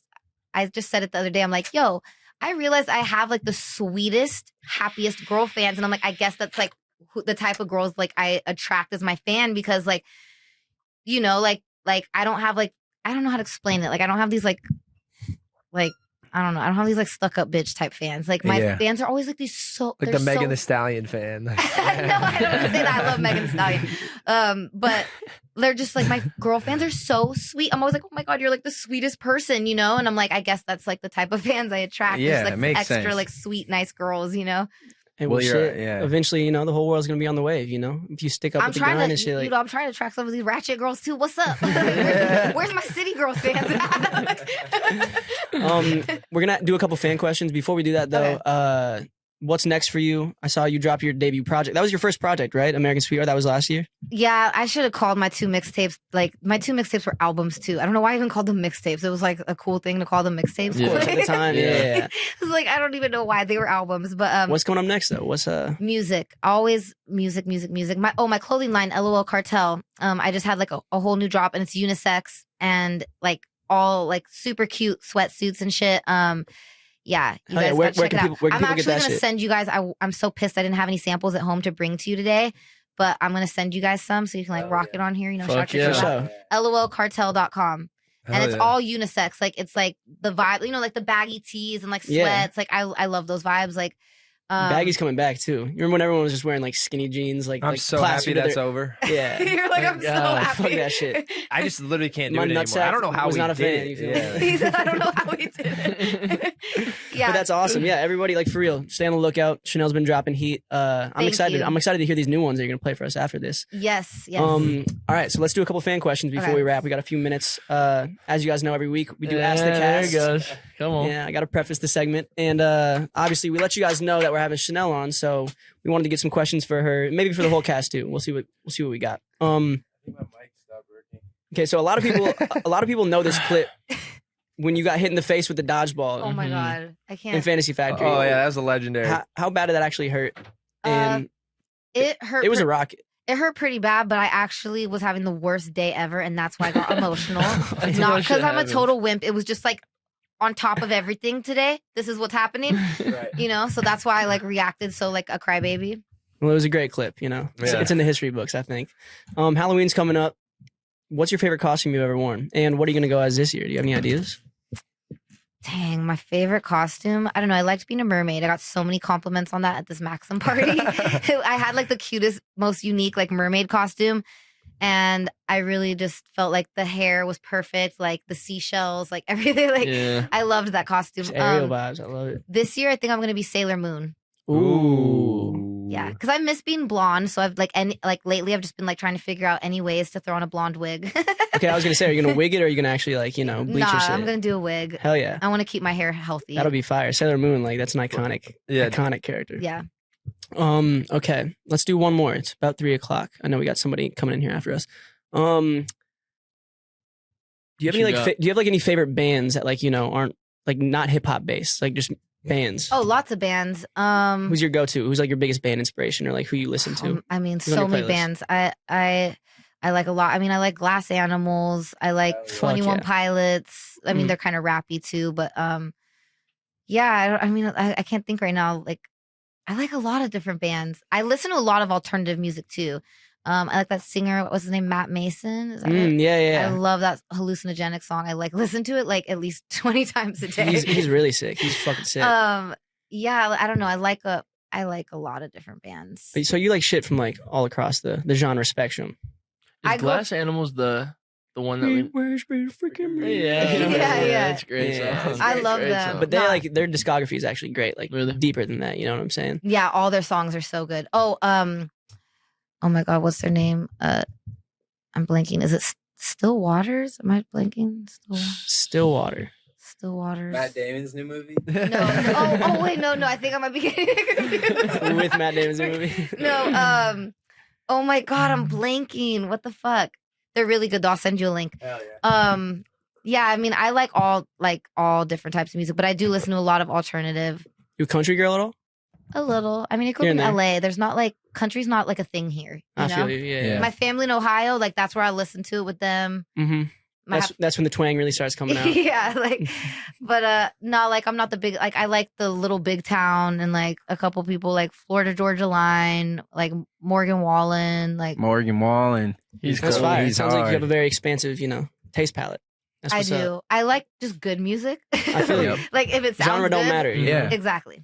I just said it the other day. I'm like, yo, I realized I have like the sweetest, happiest girl fans. And I'm like, I guess that's like the type of girls like I attract as my fan because like, you know, like I don't have like I don't know how to explain it. Like I don't have these like I don't know. I don't have these like stuck up bitch type fans. Like my fans are always like these so Like they're the Megan so... Thee Stallion fan. No, I don't want to say that. I love Megan Thee Stallion. But they're just like my girl fans are so sweet. I'm always like, oh my God, you're like the sweetest person, you know? And I'm like, I guess that's like the type of fans I attract. Yeah, just, like it makes extra sense. like sweet, nice girls, you know? Hey, Well, well, you're- shit. yeah. Eventually, you know, the whole world's gonna be on the wave. You know, if you stick up I'm with the trying grind to, and shit, like, you know, I'm trying to attract some of these ratchet girls too. What's up? Where's my city girls fans? we're gonna do a couple fan questions. Before we do that, though, Okay. What's next for you? I saw you drop your debut project. That was your first project, right? American Sweetheart. That was last year. Yeah, I should have called my 2 mixtapes. Like my 2 mixtapes were albums too. I don't know why I even called them mixtapes. It was like a cool thing to call them mixtapes. Yeah. Of course, at the time, yeah. It was like I don't even know why they were albums, but What's going up next, though? What's music. Always music. My clothing line, LOL Cartel. I just had like a whole new drop and it's unisex and like all like super cute sweatsuits and shit. Yeah, you Hell yeah, guys where gotta check can it people- out. where can I'm people get actually that gonna shit? send you guys. I'm so pissed I didn't have any samples at home to bring to you today, but I'm gonna send you guys some so you can like rock it on here. You know, Fuck shout your yeah. for shit out. sure? LOLcartel.com. And Hell it's yeah. all unisex. Like it's like the vibe, you know, like the baggy tees and like Yeah. sweats. Like I love those vibes. Like Baggy's coming back too. You remember when everyone was just wearing like skinny jeans? Like I'm like so plastered happy to that's their- over. Yeah. You're like, I'm Thank so God. happy. Fuck that shit. I just literally can't do My it anymore. nutsack I don't know how was we not a did fan, it. you feel Yeah. He said, I don't know how we did it. Yeah. But that's awesome. Yeah, everybody, like for real, stay on the lookout. Chanel's been dropping heat. I'm Thank excited. you. I'm excited to hear these new ones that you're gonna play for us after this. Yes. Yes. All right, so let's do a couple fan questions before Okay. we wrap. We got a few minutes. As you guys know, every week we do Yeah, Ask the Cast. There it goes. Come on. Yeah, I got to preface the segment, and obviously we let you guys know that we're having Chanel on, so we wanted to get some questions for her, maybe for the whole cast too. We'll see what we got. Okay, so a lot of people know this clip when you got hit in the face with the dodgeball oh my Mhm. God. I in can't. Fantasy Factory. Oh yeah, that was a legendary. How bad did that actually hurt? And It hurt. it was a rocket. It hurt pretty bad, but I actually was having the worst day ever, and that's why I got emotional. That's Not what because shit I'm a happens. total wimp. It was just like on top of everything today. This is what's happening, Right. you know. So that's why I like reacted so like a crybaby. Well, it was a great clip. You know, Yeah. it's in the history books, I think. Halloween's coming up. What's your favorite costume you've ever worn, and what are you gonna go as this year? Do you have any ideas? Dang, my favorite costume. I don't know. I liked being a mermaid. I got so many compliments on that at this Maxim party. I had like the cutest, most unique like mermaid costume. And I really just felt like the hair was perfect, like the seashells, like everything. Like Yeah. I loved that costume. Just aerial vibes. I love it. This year, I think I'm gonna be Sailor Moon. Ooh. Yeah, because I miss being blonde. So I've like lately, I've just been like trying to figure out any ways to throw on a blonde wig. Okay, I was gonna say, are you gonna wig it or are you gonna actually like bleach Nah, your shit? I'm gonna do a wig. Hell yeah, I want to keep my hair healthy. that'll be fire. Sailor Moon, like that's an iconic character. Yeah. Okay, let's do one more. It's about 3:00. I know we got somebody coming in here after us. Do you have any What you like got? do you have like any favorite bands that like aren't like not hip hop based, like just bands? Oh, lots of bands. Who's your go to? Who's like your biggest band inspiration or like who you listen to? I mean, Who's on so your many playlist? bands. I like a lot. I mean, I like Glass Animals. I like Fuck 21 yeah. Pilots. I mean, Mm. they're kind of rappy too, but yeah. I can't think right now. Like, I like a lot of different bands. I listen to a lot of alternative music too. I like that singer. What was his name? Matt Mason. Is that it? Yeah, I yeah. love that hallucinogenic song. I like listen to it like at least 20 times a day. He's really sick. He's fucking sick. Yeah, I don't know. I like a lot of different bands. So you like shit from like all across the genre spectrum. I Is go- Glass Animals the one that we? Yeah, Yeah. It's a great Yeah. song. I Great, love great them. song. But they Nah. like their discography is actually great, like Really? deeper than that. You know what I'm saying? Yeah, all their songs are so good. Oh my God, what's their name? I'm blanking. Is it Still Waters? Am I blanking? Stillwater. Still Waters. Matt Damon's new movie. No. Oh wait, no. I think I might be getting it confused. With Matt Damon's movie. No. Oh my God, I'm blanking. What the fuck? They're really good. Though. I'll send you a link. Hell yeah. Yeah. I mean, I like all different types of music, but I do listen to a lot of alternative. You a country girl at all? A little. I mean, I grew Here up in and there. LA. There's not like country's not like a thing here. You I know? feel you. Yeah. Yeah. My family in Ohio, like that's where I listen to it with them. Mm-hmm. My That's when the twang really starts coming out. yeah, like, but no, like I'm not the big. Like I like the little big town and like a couple people like Florida Georgia Line, like Morgan Wallen, like Morgan Wallen. He's That's cool. fire. It He's sounds like you have hard. a very expansive, taste palette. That's I what's do. up. I like just good music. I feel you. Like if it sounds Genre don't good, matter. you Yeah. know? Exactly.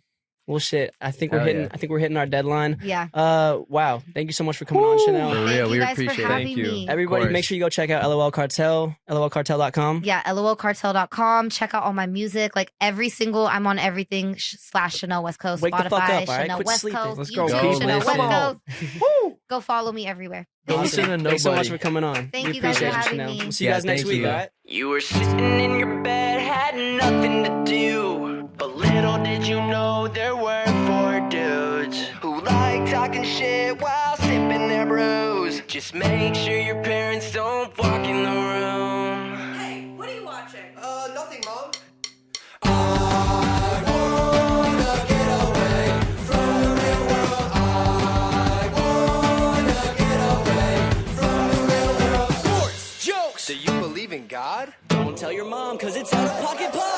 Well, shit. I think we're Hell hitting. yeah. I think we're hitting our deadline. Yeah. Wow. Thank you so much for coming on, Chanel. For Thank real, you we guys appreciate for it. having Thank you. me. Everybody, course. make sure you go check out LOL Cartel, lolcartel.com. Yeah, lolcartel.com. Check out all my music. Like every single, I'm on everything /Chanel West Coast, Wake the Spotify, fuck up, all right? Chanel Quit West sleeping. Coast, Let's go, YouTube, people. Chanel West Come on. Coast. Go follow me everywhere. Don't Awesome. listen to Thanks so much nobody. for coming on. Thank We you guys for appreciate having Chanel. me. We'll see you Yeah, guys next thank week, you. all right? You were sitting in your bed, had nothing to do. But little did you know there were 4 dudes who like talking shit while sipping their brews. Just make sure your parents don't walk in the room. Hey, what are you watching? Nothing, Mom. Jokes! Do you believe in God? Don't tell your mom, cause it's out of pocket pop.